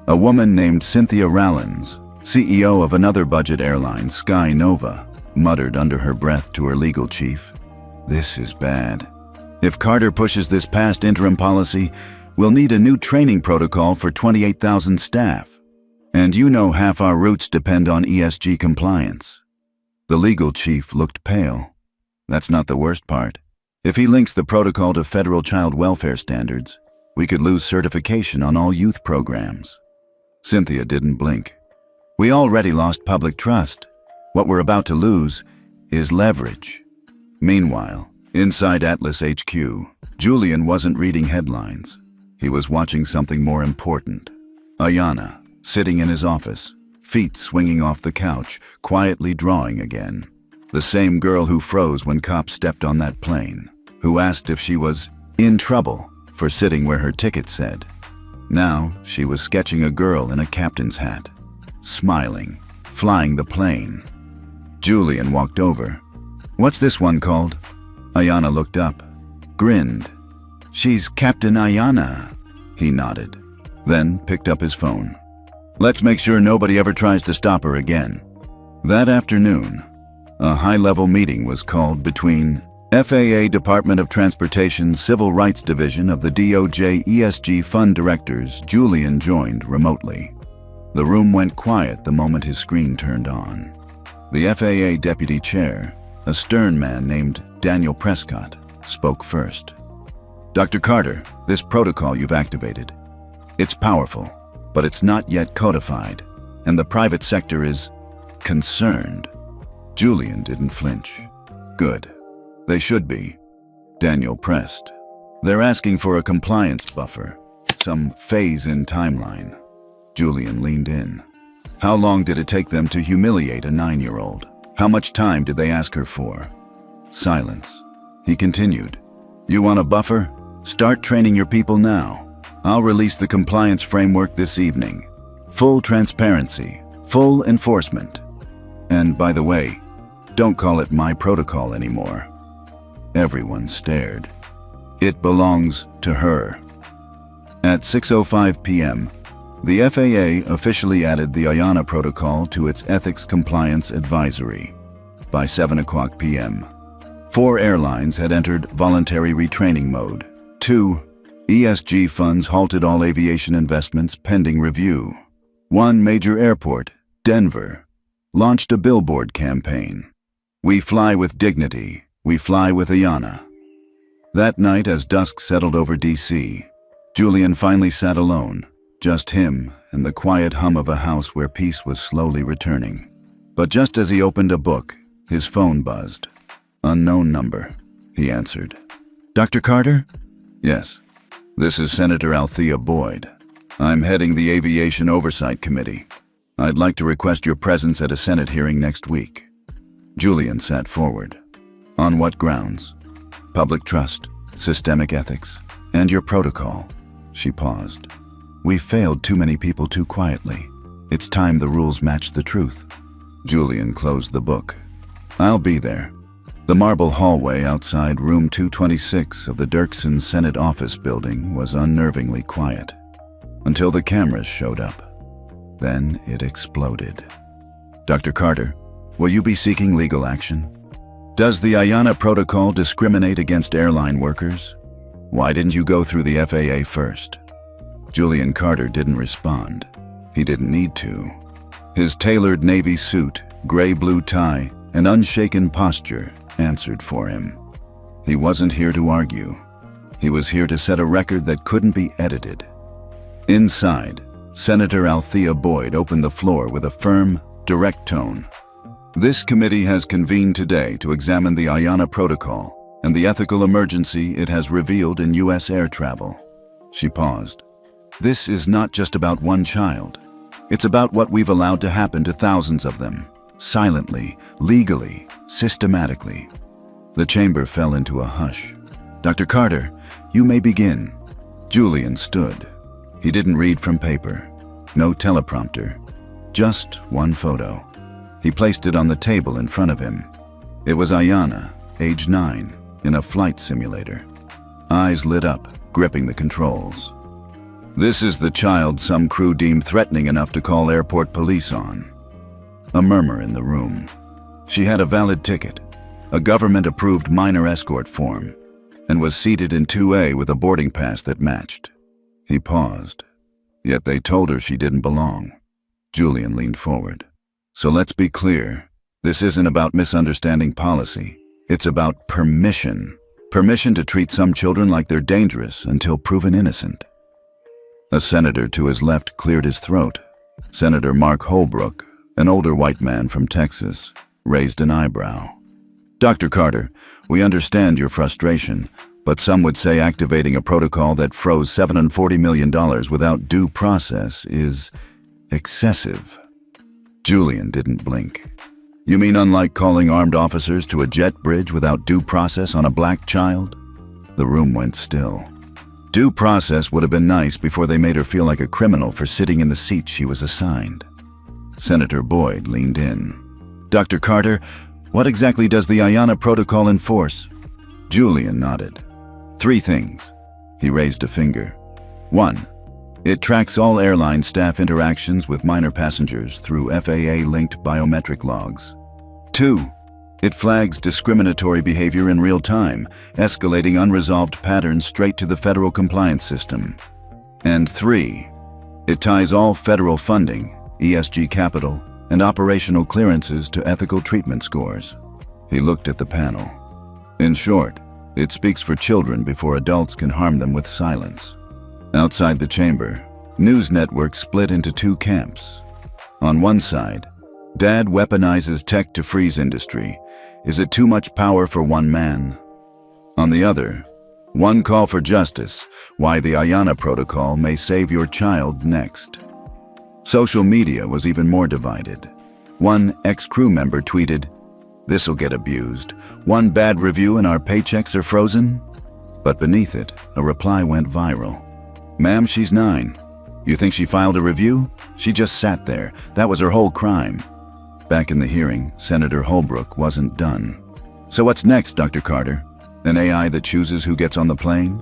A woman named Cynthia Rallins, CEO of another budget airline, Sky Nova, muttered under her breath to her legal chief, "This is bad. If Carter pushes this past interim policy, we'll need a new training protocol for 28,000 staff. And you know half our routes depend on ESG compliance." The legal chief looked pale. That's not the worst part. If he links the protocol to federal child welfare standards, we could lose certification on all youth programs. Cynthia didn't blink. We already lost public trust. What we're about to lose is leverage. Meanwhile, inside Atlas HQ, Julian wasn't reading headlines. He was watching something more important. Ayana, sitting in his office, feet swinging off the couch, quietly drawing again. The same girl who froze when cops stepped on that plane, who asked if she was in trouble for sitting where her ticket said. Now she was sketching a girl in a captain's hat, smiling, flying the plane. Julian walked over. "What's this one called?" Ayana looked up, grinned. She's Captain Ayanna. He nodded, then picked up his phone. Let's make sure nobody ever tries to stop her again. That afternoon, a high-level meeting was called between FAA Department of Transportation Civil Rights Division of the DOJ ESG Fund directors. Julian joined remotely. The room went quiet the moment his screen turned on. The FAA Deputy Chair, a stern man named Daniel Prescott, spoke first. Dr. Carter, this protocol you've activated, it's powerful, but it's not yet codified, and the private sector is concerned. Julian didn't flinch. Good. They should be. Daniel pressed. They're asking for a compliance buffer, some phase-in timeline. Julian leaned in. How long did it take them to humiliate a 9-year-old? How much time did they ask her for? Silence. He continued. You want a buffer? Start training your people now. I'll release the compliance framework this evening. Full transparency, full enforcement. And by the way, don't call it my protocol anymore. Everyone stared. It belongs to her. At 6:05 p.m., the FAA officially added the Ayanna protocol to its ethics compliance advisory. By 7 o'clock p.m., 4 airlines had entered voluntary retraining mode. 2 ESG funds halted all aviation investments pending review. 1 major airport, Denver, launched a billboard campaign. We fly with dignity. We fly with Ayanna. That night, as dusk settled over D.C., Julian finally sat alone, just him and the quiet hum of a house where peace was slowly returning. But just as he opened a book, his phone buzzed. Unknown number, he answered. Dr. Carter? Yes. This is Senator Althea Boyd. I'm heading the Aviation Oversight Committee. I'd like to request your presence at a Senate hearing next week. Julian sat forward. On what grounds? Public trust, systemic ethics, and your protocol. She paused. We've failed too many people too quietly. It's time the rules match the truth. Julian closed the book. I'll be there. The marble hallway outside room 226 of the Dirksen Senate office building was unnervingly quiet, until the cameras showed up. Then it exploded. Dr. Carter, will you be seeking legal action? Does the Ayanna protocol discriminate against airline workers? Why didn't you go through the FAA first? Julian Carter didn't respond. He didn't need to. His tailored navy suit, gray-blue tie, and unshaken posture answered for him. He wasn't here to argue. He was here to set a record that couldn't be edited. Inside, Senator Althea Boyd opened the floor with a firm, direct tone. This committee has convened today to examine the Ayanna protocol and the ethical emergency it has revealed in U.S. air travel. She paused. This is not just about one child. It's about what we've allowed to happen to thousands of them, silently, legally, systematically. The chamber fell into a hush. Dr. Carter, you may begin. Julian stood. He didn't read from paper. No teleprompter. Just one photo. He placed it on the table in front of him. It was Ayanna, age 9, in a flight simulator. Eyes lit up, gripping the controls. This is the child some crew deemed threatening enough to call airport police on. A murmur in the room. She had a valid ticket, a government-approved minor escort form, and was seated in 2A with a boarding pass that matched. He paused. Yet they told her she didn't belong. Julian leaned forward. So let's be clear. This isn't about misunderstanding policy. It's about permission. Permission to treat some children like they're dangerous until proven innocent. A senator to his left cleared his throat. Senator Mark Holbrook, an older white man from Texas, raised an eyebrow. Dr. Carter, we understand your frustration, but some would say activating a protocol that froze $740 million without due process is excessive. Julian didn't blink. You mean unlike calling armed officers to a jet bridge without due process on a black child? The room went still. Due process would have been nice before they made her feel like a criminal for sitting in the seat she was assigned. Senator Boyd leaned in. Dr. Carter, what exactly does the Ayanna protocol enforce? Julian nodded. 3 things. He raised a finger. 1. It tracks all airline staff interactions with minor passengers through FAA-linked biometric logs. 2. It flags discriminatory behavior in real time, escalating unresolved patterns straight to the federal compliance system. And 3. It ties all federal funding, ESG capital, and operational clearances to ethical treatment scores. He looked at the panel. In short, it speaks for children before adults can harm them with silence. Outside the chamber, news networks split into two camps. On one side, Dad weaponizes tech to freeze industry. Is it too much power for one man? On the other, one call for justice, why the Ayana Protocol may save your child next. Social media was even more divided. One ex-crew member tweeted, "This'll get abused. One bad review and our paychecks are frozen?" But beneath it, a reply went viral. "Ma'am, she's 9. You think she filed a review? She just sat there. That was her whole crime." Back in the hearing, Senator Holbrook wasn't done. "So what's next, Dr. Carter? An AI that chooses who gets on the plane?"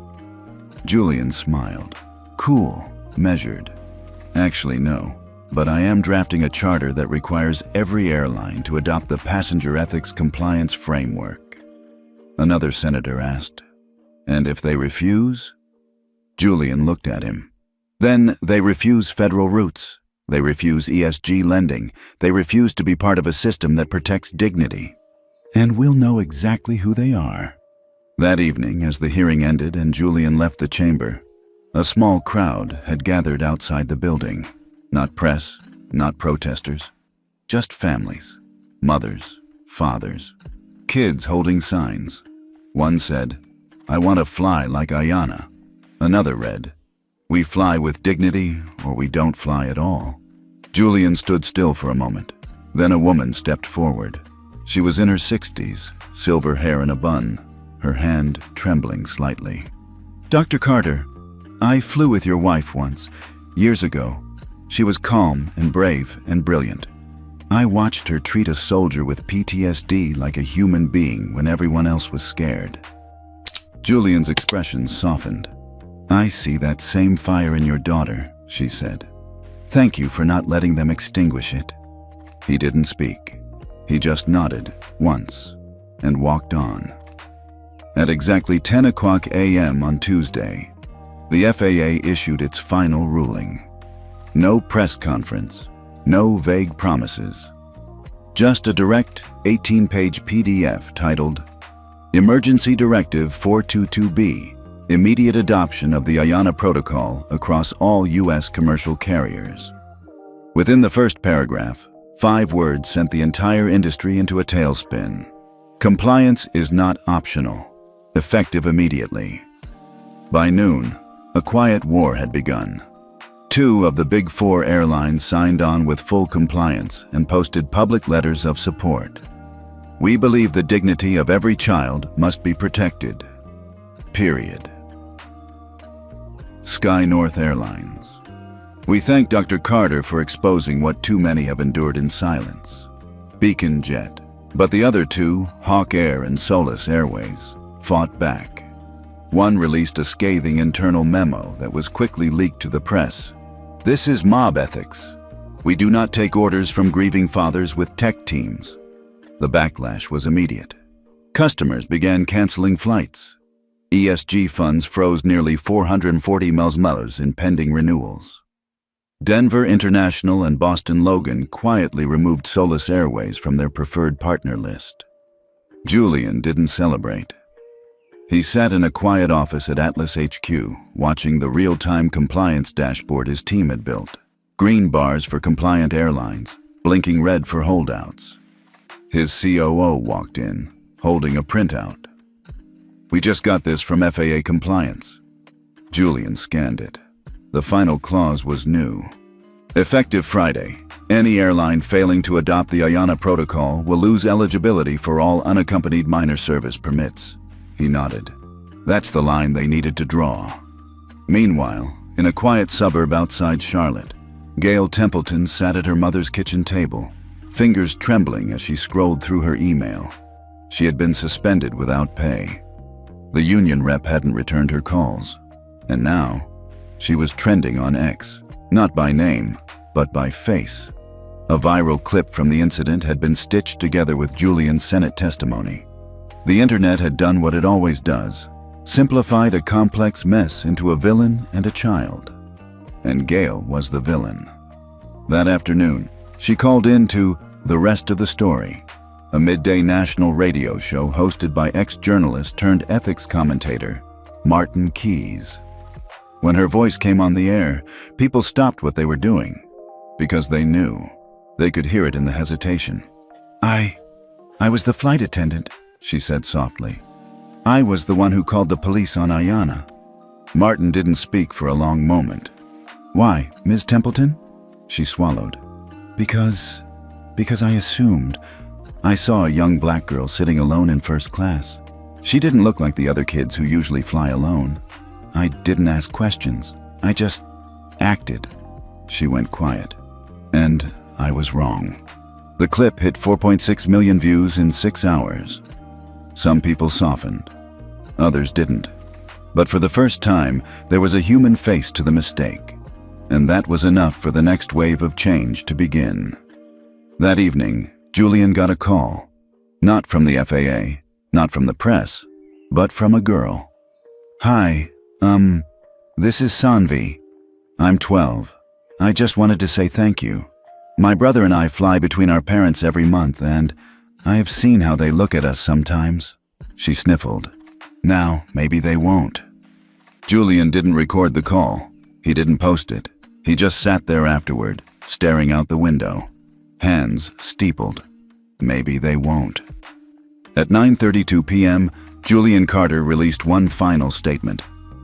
Julian smiled. Cool, measured. "Actually, no. But I am drafting a charter that requires every airline to adopt the Passenger Ethics Compliance Framework." Another senator asked, "And if they refuse?" Julian looked at him. "Then they refuse federal routes. They refuse ESG lending. They refuse to be part of a system that protects dignity. And we'll know exactly who they are." That evening, as the hearing ended and Julian left the chamber, a small crowd had gathered outside the building. Not press, not protesters, just families, mothers, fathers, kids holding signs. One said, "I want to fly like Ayana." Another read, "We fly with dignity or we don't fly at all." Julian stood still for a moment. Then a woman stepped forward. She was in her 60s, silver hair in a bun, her hand trembling slightly. "Dr. Carter, I flew with your wife once, years ago. She was calm and brave and brilliant. I watched her treat a soldier with PTSD like a human being when everyone else was scared." Julian's expression softened. "I see that same fire in your daughter," she said. "Thank you for not letting them extinguish it." He didn't speak. He just nodded once and walked on. At exactly 10 o'clock a.m. on Tuesday, the FAA issued its final ruling. No press conference, no vague promises. Just a direct 18-page PDF titled, "Emergency Directive 422B, Immediate Adoption of the Ayana Protocol Across All U.S. Commercial Carriers." Within the first paragraph, 5 words sent the entire industry into a tailspin. Compliance is not optional, effective immediately. By noon, a quiet war had begun. 2 of the Big 4 airlines signed on with full compliance and posted public letters of support. "We believe the dignity of every child must be protected. Period." Sky North Airlines. "We thank Dr. Carter for exposing what too many have endured in silence." Beacon Jet. But the other 2, Hawk Air and Solis Airways, fought back. One released a scathing internal memo that was quickly leaked to the press. "This is mob ethics. We do not take orders from grieving fathers with tech teams." The backlash was immediate. Customers began canceling flights. ESG funds froze nearly $440 million in pending renewals. Denver International and Boston Logan quietly removed Solis Airways from their preferred partner list. Julian didn't celebrate. He sat in a quiet office at Atlas HQ, watching the real-time compliance dashboard his team had built. Green bars for compliant airlines, blinking red for holdouts. His COO walked in, holding a printout. "We just got this from FAA compliance." Julian scanned it. The final clause was new. "Effective Friday, any airline failing to adopt the Ayana Protocol will lose eligibility for all unaccompanied minor service permits." He nodded. That's the line they needed to draw. Meanwhile, in a quiet suburb outside Charlotte, Gail Templeton sat at her mother's kitchen table, fingers trembling as she scrolled through her email. She had been suspended without pay. The union rep hadn't returned her calls. And now, she was trending on X, not by name, but by face. A viral clip from the incident had been stitched together with Julian's Senate testimony. The internet had done what it always does, simplified a complex mess into a villain and a child. And Gail was the villain. That afternoon, she called in to The Rest of the Story, a midday national radio show hosted by ex-journalist turned ethics commentator Martin Keyes. When her voice came on the air, people stopped what they were doing because they knew. They could hear it in the hesitation. I was the flight attendant, she said softly. I was the one who called the police on Ayanna. Martin didn't speak for a long moment. Why, Ms. Templeton? She swallowed. Because I assumed. I saw a young black girl sitting alone in first class. She didn't look like the other kids who usually fly alone. I didn't ask questions. I just acted. She went quiet. And I was wrong. The clip hit 4.6 million views in 6 hours. Some people softened. Others didn't. But for the first time, there was a human face to the mistake. And that was enough for the next wave of change to begin. That evening, Julian got a call. Not from the FAA, not from the press, but from a girl. Hi, this is Sanvi. I'm 12. I just wanted to say thank you. My brother and I fly between our parents every month, and I have seen how they look at us sometimes. She sniffled. Now, maybe they won't. Julian didn't record the call. He didn't post it. He just sat there afterward, staring out the window. Hands steepled. Maybe they won't. At 9:32 p.m., Julian Carter released one final statement.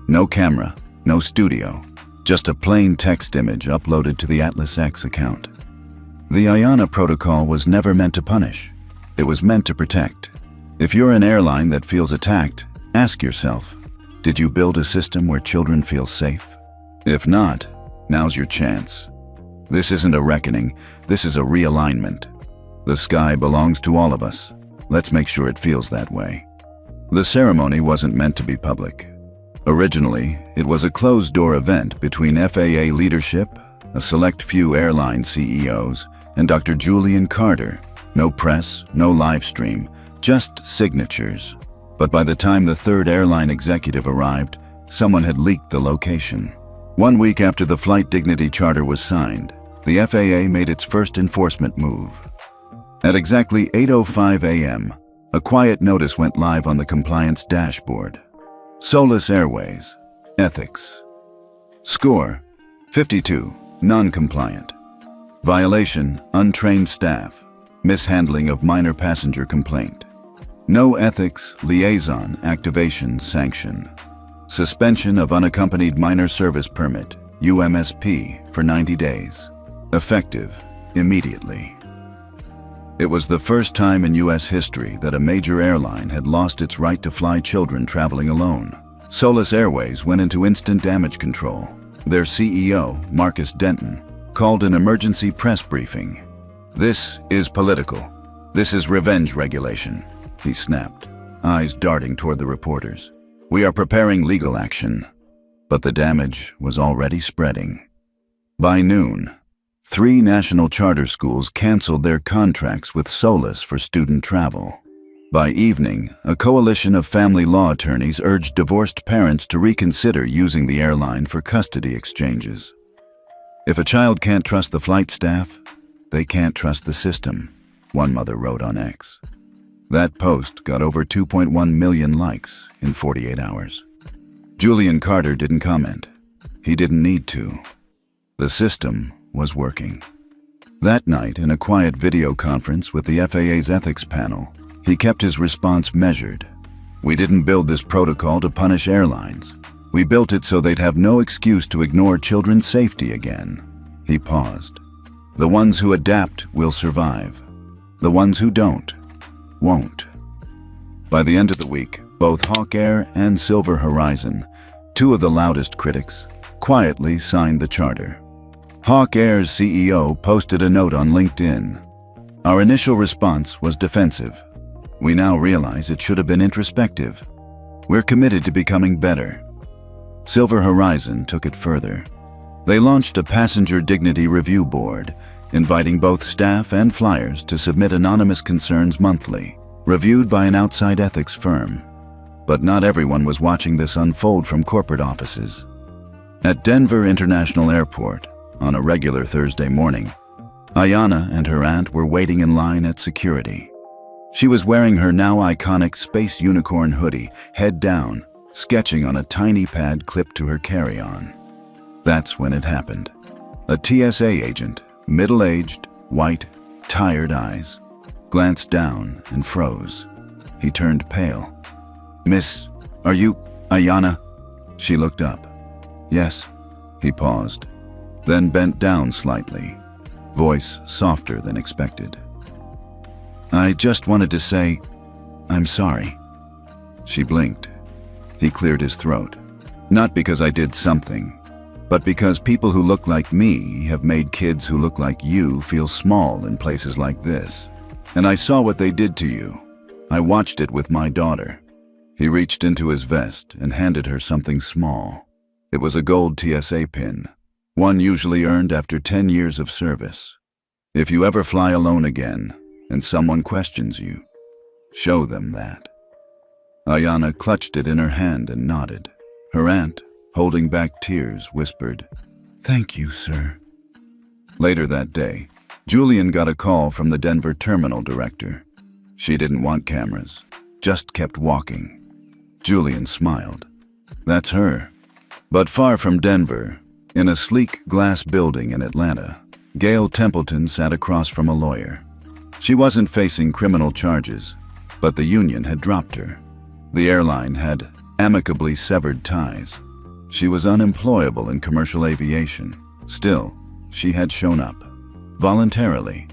No camera, no studio, just a plain text image uploaded to the Atlas X account. The Ayanna protocol was never meant to punish. It was meant to protect. If you're an airline that feels attacked, ask yourself, did you build a system where children feel safe? If not, now's your chance. This isn't a reckoning, this is a realignment. The sky belongs to all of us. Let's make sure it feels that way. The ceremony wasn't meant to be public. Originally, it was a closed-door event between FAA leadership, a select few airline CEOs, and Dr. Julian Carter. No press, no live stream, just signatures. But by the time the third airline executive arrived, someone had leaked the location. 1 week after the flight dignity charter was signed, the FAA made its first enforcement move. At exactly 8:05 a.m., a quiet notice went live on the compliance dashboard. Soulless Airways, ethics. Score, 52, non-compliant. Violation, untrained staff, mishandling of minor passenger complaint. No ethics, liaison, activation, sanction. Suspension of unaccompanied minor service permit, UMSP, for 90 days. Effective, immediately. It was the first time in U.S. history that a major airline had lost its right to fly children traveling alone. Soulless Airways went into instant damage control. Their CEO, Marcus Denton, called an emergency press briefing. This is political. This is revenge regulation, he snapped, eyes darting toward the reporters. We are preparing legal action. But the damage was already spreading. By noon, 3 national charter schools canceled their contracts with Soulless for student travel. By evening, a coalition of family law attorneys urged divorced parents to reconsider using the airline for custody exchanges. If a child can't trust the flight staff, they can't trust the system, one mother wrote on X. That post got over 2.1 million likes in 48 hours. Julian Carter didn't comment. He didn't need to. The system was working. That night, in a quiet video conference with the FAA's ethics panel, he kept his response measured. We didn't build this protocol to punish airlines. We built it so they'd have no excuse to ignore children's safety again. He paused. The ones who adapt will survive. The ones who don't, won't. By the end of the week, both Hawk Air and Silver Horizon, 2 of the loudest critics, quietly signed the charter. Hawk Air's CEO posted a note on LinkedIn. Our initial response was defensive. We now realize it should have been introspective. We're committed to becoming better. Silver Horizon took it further. They launched a passenger dignity review board, inviting both staff and flyers to submit anonymous concerns monthly, reviewed by an outside ethics firm. But not everyone was watching this unfold from corporate offices. At Denver International Airport, on a regular Thursday morning, Ayanna and her aunt were waiting in line at security. She was wearing her now iconic space unicorn hoodie, head down, sketching on a tiny pad clipped to her carry-on. That's when it happened. A TSA agent, middle-aged, white, tired eyes, glanced down and froze. He turned pale. "Miss, are you Ayanna?" She looked up. "Yes." He paused, then bent down slightly, voice softer than expected. "I just wanted to say, I'm sorry." She blinked. He cleared his throat. "Not because I did something, but because people who look like me have made kids who look like you feel small in places like this. And I saw what they did to you. I watched it with my daughter." He reached into his vest and handed her something small. It was a gold TSA pin, one usually earned after 10 years of service. If you ever fly alone again and someone questions you, show them that. Ayanna clutched it in her hand and nodded. Her aunt, holding back tears, whispered, "Thank you, sir." Later that day, Julian got a call from the Denver terminal director. She didn't want cameras, just kept walking. Julian smiled. That's her. But far from Denver, in a sleek glass building in Atlanta, Gail Templeton sat across from a lawyer. She wasn't facing criminal charges, but the union had dropped her. The airline had amicably severed ties. She was unemployable in commercial aviation. Still, she had shown up, voluntarily,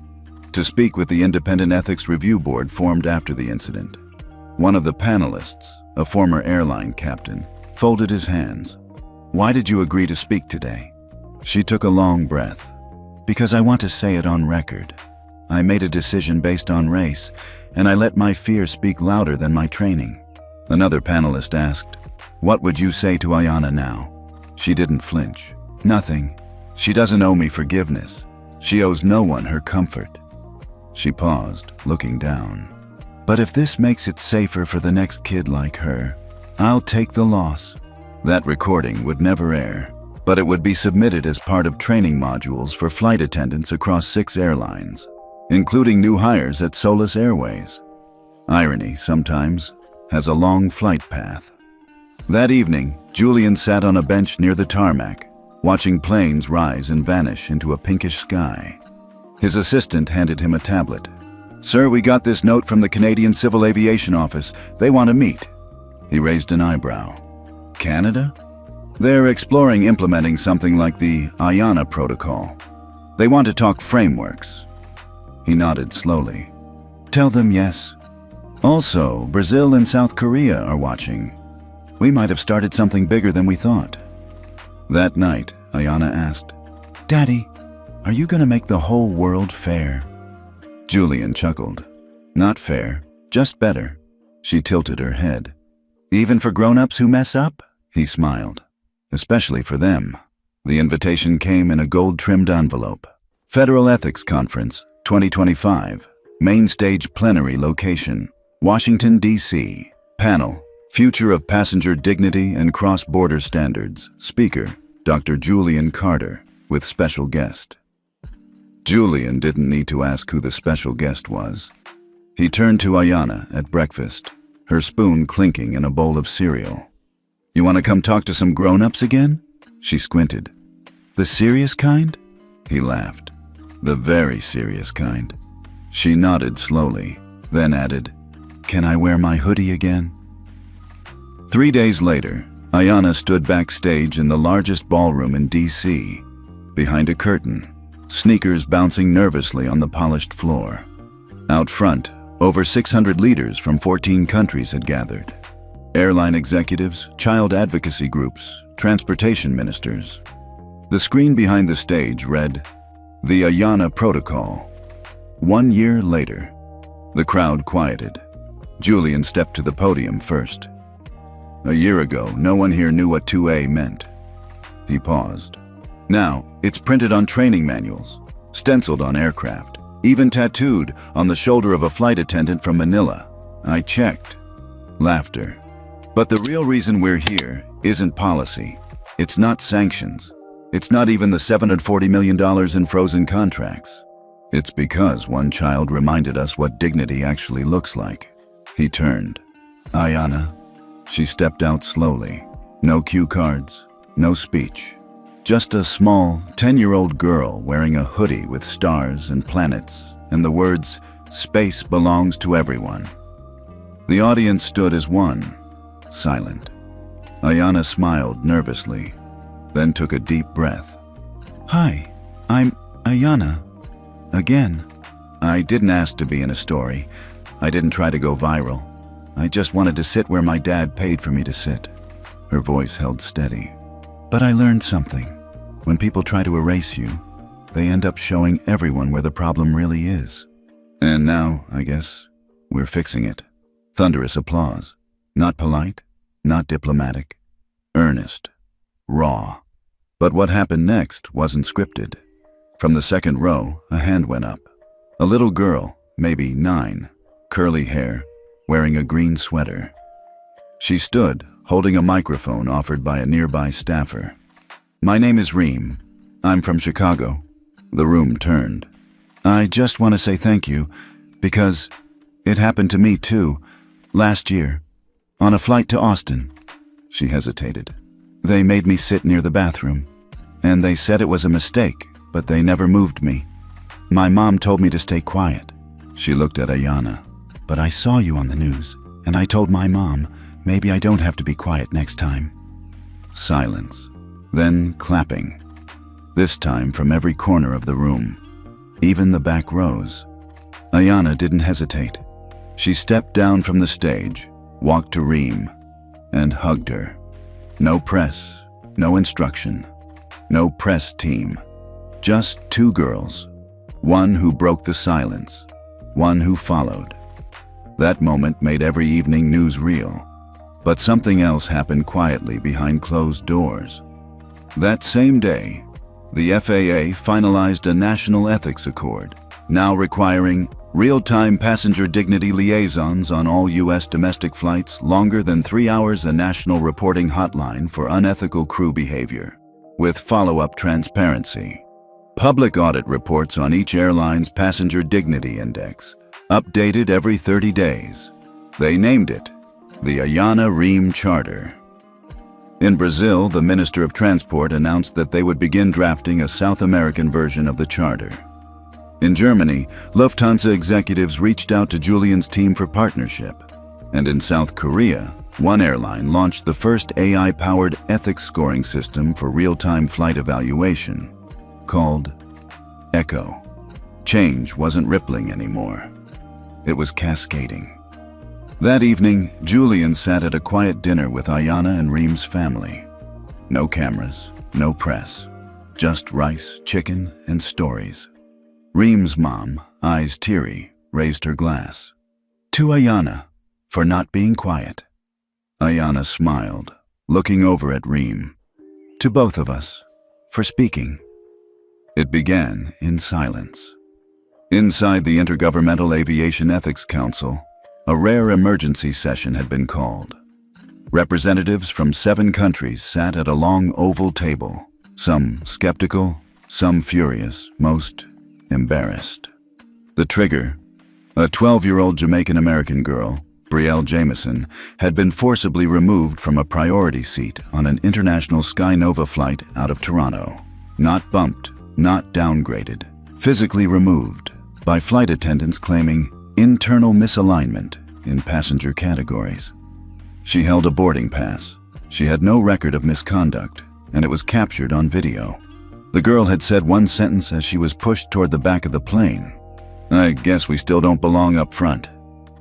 to speak with the Independent Ethics Review Board formed after the incident. One of the panelists, a former airline captain, folded his hands. "Why did you agree to speak today?" She took a long breath. "Because I want to say it on record. I made a decision based on race, and I let my fear speak louder than my training." Another panelist asked, "What would you say to Ayanna now?" She didn't flinch. "Nothing. She doesn't owe me forgiveness. She owes no one her comfort." She paused, looking down. "But if this makes it safer for the next kid like her, I'll take the loss." That recording would never air, but it would be submitted as part of training modules for flight attendants across 6 airlines, including new hires at Solis Airways. Irony, sometimes, has a long flight path. That evening, Julian sat on a bench near the tarmac, watching planes rise and vanish into a pinkish sky. His assistant handed him a tablet. "Sir, we got this note from the Canadian Civil Aviation Office. They want to meet." He raised an eyebrow. "Canada?" "They're exploring implementing something like the Ayanna Protocol. They want to talk frameworks." He nodded slowly. "Tell them yes. Also, Brazil and South Korea are watching. We might have started something bigger than we thought." That night, Ayanna asked, "Daddy, are you going to make the whole world fair?" Julian chuckled. "Not fair, just better." She tilted her head. "Even for grown-ups who mess up?" He smiled. "Especially for them." The invitation came in a gold-trimmed envelope. Federal Ethics Conference, 2025. Main stage plenary location, Washington, D.C. Panel, Future of Passenger Dignity and Cross-Border Standards. Speaker, Dr. Julian Carter, with special guest. Julian didn't need to ask who the special guest was. He turned to Ayanna at breakfast, her spoon clinking in a bowl of cereal. "You want to come talk to some grown-ups again?" She squinted. "The serious kind?" He laughed. "The very serious kind." She nodded slowly, then added, "Can I wear my hoodie again?" 3 days later, Ayanna stood backstage in the largest ballroom in D.C., behind a curtain, sneakers bouncing nervously on the polished floor. Out front, over 600 leaders from 14 countries had gathered. Airline executives, child advocacy groups, transportation ministers. The screen behind the stage read, "The Ayanna Protocol." 1 year later, the crowd quieted. Julian stepped to the podium first. A year ago, no one here knew what 2A meant. He paused. Now, it's printed on training manuals, stenciled on aircraft, even tattooed on the shoulder of a flight attendant from Manila. I checked. Laughter. But the real reason we're here isn't policy. It's not sanctions. It's not even the $740 million in frozen contracts. It's because one child reminded us what dignity actually looks like. He turned. Ayanna. She stepped out slowly. No cue cards, no speech. Just a small 10-year-old girl wearing a hoodie with stars and planets and the words, "Space belongs to everyone." The audience stood as one, silent. Ayanna smiled nervously, then took a deep breath. "Hi, I'm Ayanna. Again." I didn't ask to be in a story. I didn't try to go viral. I just wanted to sit where my dad paid for me to sit. Her voice held steady. "But I learned something. When people try to erase you, they end up showing everyone where the problem really is. And now, I guess, we're fixing it." Thunderous applause. Not polite, not diplomatic. Earnest. Raw. But what happened next wasn't scripted. From the second row, a hand went up. A little girl, maybe 9, curly hair, wearing a green sweater. She stood, holding a microphone offered by a nearby staffer. "My name is Reem. I'm from Chicago." The room turned. "I just want to say thank you, because it happened to me too, last year, on a flight to Austin." She hesitated. "They made me sit near the bathroom, and they said it was a mistake, but they never moved me. My mom told me to stay quiet." She looked at Ayanna. "But I saw you on the news, and I told my mom maybe I don't have to be quiet next time." Silence. Then clapping. This time from every corner of the room, even the back rows. Ayanna didn't hesitate. She stepped down from the stage, walked to Reem, and hugged her. No press, no instruction, no press team. Just 2 girls. One who broke the silence, one who followed. That moment made every evening news real. But something else happened quietly behind closed doors. That same day, the FAA finalized a national ethics accord, now requiring real-time passenger dignity liaisons on all U.S. domestic flights longer than 3 hours, a national reporting hotline for unethical crew behavior, with follow-up transparency. Public audit reports on each airline's passenger dignity index, updated every 30 days. They named it the Ayanna Reem Charter. In Brazil, the Minister of Transport announced that they would begin drafting a South American version of the charter. In Germany, Lufthansa executives reached out to Julian's team for partnership. And in South Korea, one airline launched the first AI-powered ethics scoring system for real-time flight evaluation, called Echo. Change wasn't rippling anymore. It was cascading. That evening, Julian sat at a quiet dinner with Ayanna and Reem's family. No cameras, no press, just rice, chicken, and stories. Reem's mom, eyes teary, raised her glass. "To Ayanna, for not being quiet." Ayanna smiled, looking over at Reem. "To both of us, for speaking." It began in silence. Inside the Intergovernmental Aviation Ethics Council, a rare emergency session had been called. Representatives from 7 countries sat at a long oval table, some skeptical, some furious, most embarrassed. The trigger, a 12-year-old Jamaican-American girl, Brielle Jameson, had been forcibly removed from a priority seat on an international Skynova flight out of Toronto. Not bumped, not downgraded, physically removed, by flight attendants claiming internal misalignment in passenger categories. She held a boarding pass. She had no record of misconduct, and it was captured on video. The girl had said one sentence as she was pushed toward the back of the plane. "I guess we still don't belong up front."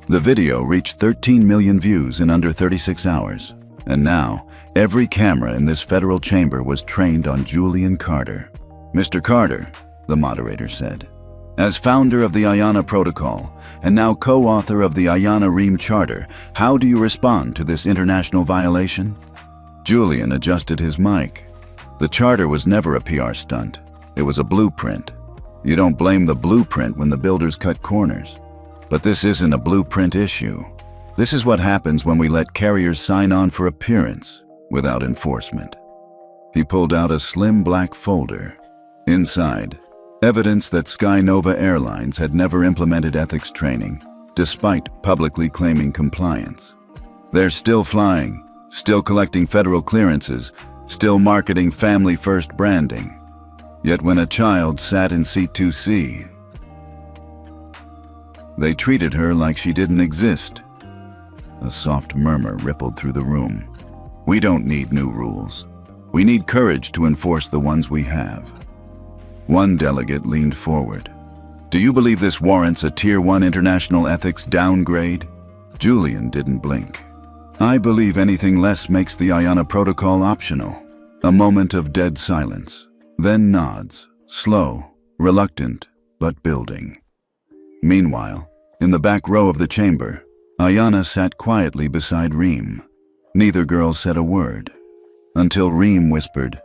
The video reached 13 million views in under 36 hours, and now every camera in this federal chamber was trained on Julian Carter. "Mr. Carter," the moderator said, As founder of the Ayana Protocol, and now co-author of the Ayana Ream Charter, how do you respond to this international violation? Julian adjusted his mic. The charter was never a PR stunt. It was a blueprint. You don't blame the blueprint when the builders cut corners. But this isn't a blueprint issue. This is what happens when we let carriers sign on for appearance without enforcement. He pulled out a slim black folder. Inside, evidence that SkyNova Airlines had never implemented ethics training, despite publicly claiming compliance. They're still flying, still collecting federal clearances, still marketing family-first branding. Yet when a child sat in seat 2C, they treated her like she didn't exist. A soft murmur rippled through the room. We don't need new rules. We need courage to enforce the ones we have. One delegate leaned forward. Do you believe this warrants a Tier 1 international ethics downgrade? Julian didn't blink. I believe anything less makes the Ayana Protocol optional. A moment of dead silence, then nods, slow, reluctant, but building. Meanwhile, in the back row of the chamber, Ayana sat quietly beside Reem. Neither girl said a word, until Reem whispered,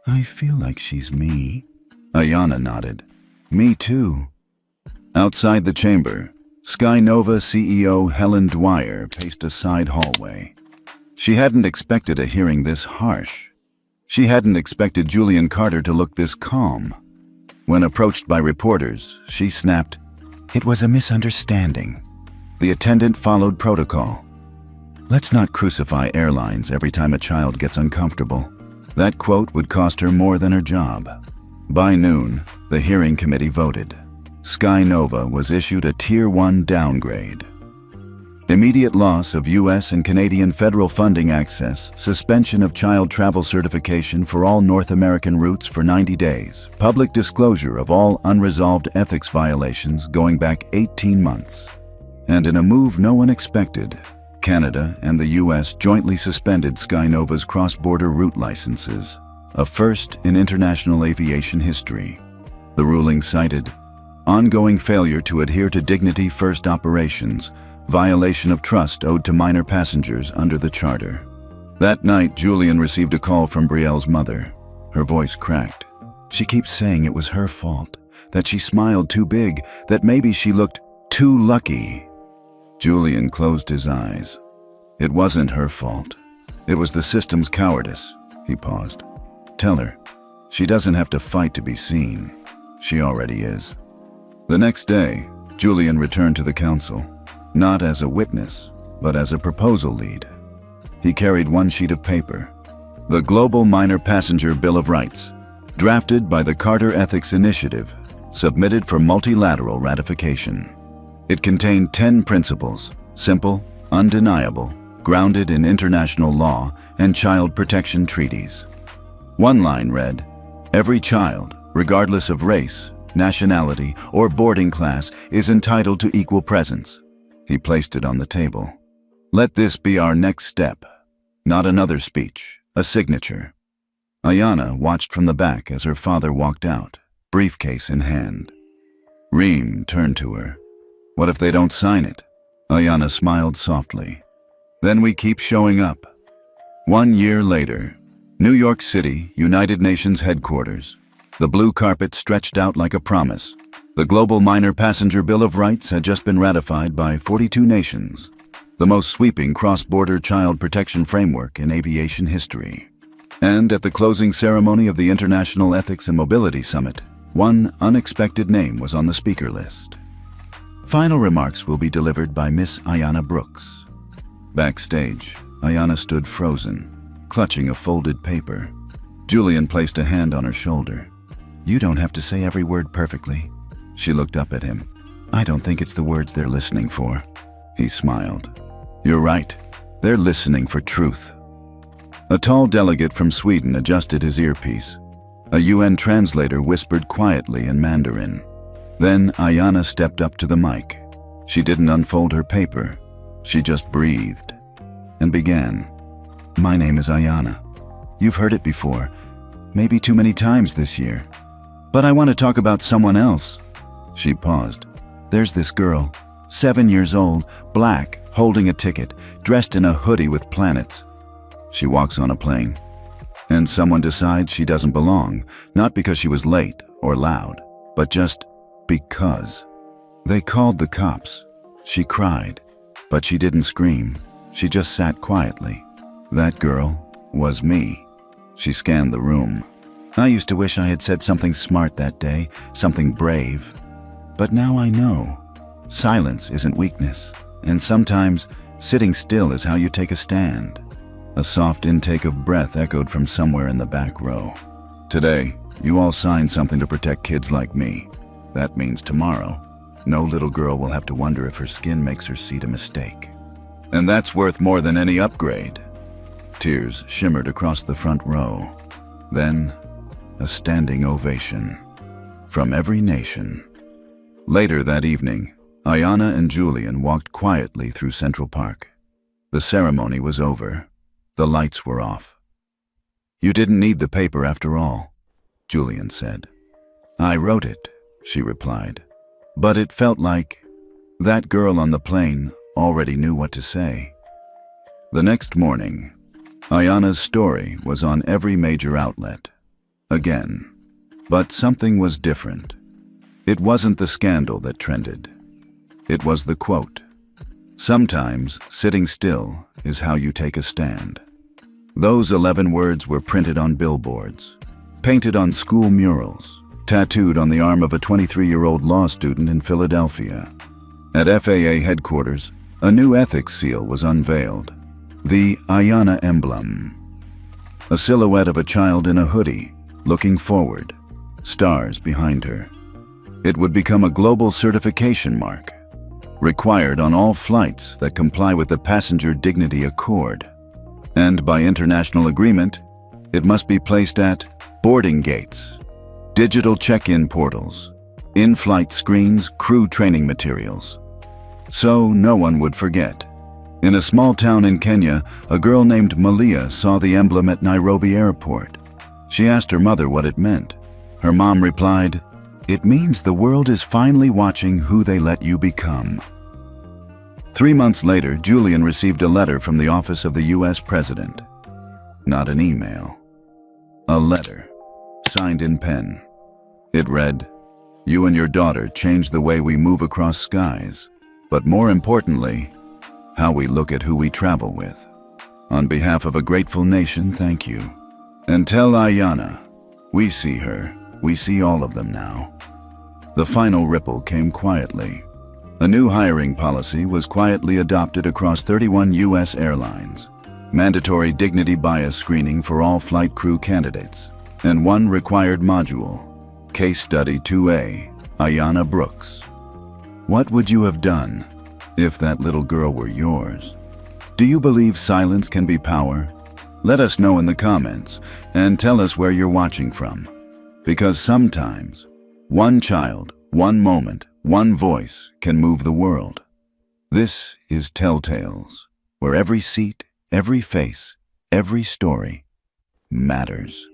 I feel like she's me. Ayana nodded. Me too. Outside the chamber, SkyNova CEO Helen Dwyer paced a side hallway. She hadn't expected a hearing this harsh. She hadn't expected Julian Carter to look this calm. When approached by reporters, she snapped, It was a misunderstanding. The attendant followed protocol. Let's not crucify airlines every time a child gets uncomfortable. That quote would cost her more than her job. By noon, the hearing committee voted. SkyNova was issued a Tier 1 downgrade. Immediate loss of U.S. and Canadian federal funding access, suspension of child travel certification for all North American routes for 90 days, public disclosure of all unresolved ethics violations going back 18 months. And in a move no one expected, Canada and the U.S. jointly suspended SkyNova's cross-border route licenses, a first in international aviation history. The ruling cited ongoing failure to adhere to dignity-first operations, violation of trust owed to minor passengers under the charter. That night, Julian received a call from Brielle's mother. Her voice cracked. She keeps saying it was her fault, that she smiled too big, that maybe she looked too lucky. Julian closed his eyes. It wasn't her fault. It was the system's cowardice. He paused. Tell her. She doesn't have to fight to be seen. She already is. The next day, Julian returned to the council, not as a witness, but as a proposal lead. He carried one sheet of paper, the Global Minor Passenger Bill of Rights, drafted by the Carter Ethics Initiative, submitted for multilateral ratification. It contained 10 principles, simple, undeniable, grounded in international law and child protection treaties. One line read, every child, regardless of race, nationality, or boarding class, is entitled to equal presence. He placed it on the table. Let this be our next step. Not another speech, a signature. Ayana watched from the back as her father walked out, briefcase in hand. Reem turned to her. What if they don't sign it? Ayana smiled softly. Then we keep showing up. 1 year later, New York City, United Nations headquarters. The blue carpet stretched out like a promise. The Global Minor Passenger Bill of Rights had just been ratified by 42 nations, the most sweeping cross-border child protection framework in aviation history. And at the closing ceremony of the International Ethics and Mobility Summit, one unexpected name was on the speaker list. Final remarks will be delivered by Miss Ayana Brooks. Backstage, Ayana stood frozen, clutching a folded paper. Julian placed a hand on her shoulder. You don't have to say every word perfectly. She looked up at him. I don't think it's the words they're listening for. He smiled. You're right. They're listening for truth. A tall delegate from Sweden adjusted his earpiece. A UN translator whispered quietly in Mandarin. Then Ayana stepped up to the mic. She didn't unfold her paper. She just breathed and began. My name is Ayana. You've heard it before, maybe too many times this year. But I want to talk about someone else. She paused. There's this girl, 7 years old, black, holding a ticket, dressed in a hoodie with planets. She walks on a plane. And someone decides she doesn't belong, not because she was late or loud, but just because. They called the cops. She cried, but she didn't scream. She just sat quietly. That girl was me. She scanned the room. I used to wish I had said something smart that day, something brave. But now I know. Silence isn't weakness, and sometimes sitting still is how you take a stand. A soft intake of breath echoed from somewhere in the back row. Today, you all signed something to protect kids like me. That means tomorrow, no little girl will have to wonder if her skin makes her see a mistake. And that's worth more than any upgrade. Tears shimmered across the front row. Then, a standing ovation. From every nation. Later that evening, Ayanna and Julian walked quietly through Central Park. The ceremony was over. The lights were off. You didn't need the paper after all, Julian said. I wrote it, she replied. But it felt like that girl on the plane already knew what to say. The next morning, Ayanna's story was on every major outlet. Again. But something was different. It wasn't the scandal that trended. It was the quote. Sometimes sitting still is how you take a stand. Those 11 words were printed on billboards, painted on school murals, tattooed on the arm of a 23-year-old law student in Philadelphia. At FAA headquarters, a new ethics seal was unveiled, the Ayanna emblem. A silhouette of a child in a hoodie, looking forward, stars behind her. It would become a global certification mark, required on all flights that comply with the Passenger Dignity Accord. And by international agreement, it must be placed at boarding gates, digital check-in portals, in-flight screens, crew training materials. So no one would forget. In a small town in Kenya, a girl named Malia saw the emblem at Nairobi airport. She asked her mother what it meant. Her mom replied, "It means the world is finally watching who they let you become." 3 months later, Julian received a letter from the office of the US President. Not an email. A letter, signed in pen. It read, "You and your daughter changed the way we move across skies, but more importantly, how we look at who we travel with. On behalf of a grateful nation, thank you. And tell Ayanna, we see her, we see all of them now." The final ripple came quietly. A new hiring policy was quietly adopted across 31 US airlines. Mandatory dignity bias screening for all flight crew candidates. And one required module. Case Study 2A, Ayanna Brooks. What would you have done if that little girl were yours? Do you believe silence can be power? Let us know in the comments and tell us where you're watching from. Because sometimes, one child, one moment, one voice can move the world. This is Telltales, where every seat, every face, every story matters.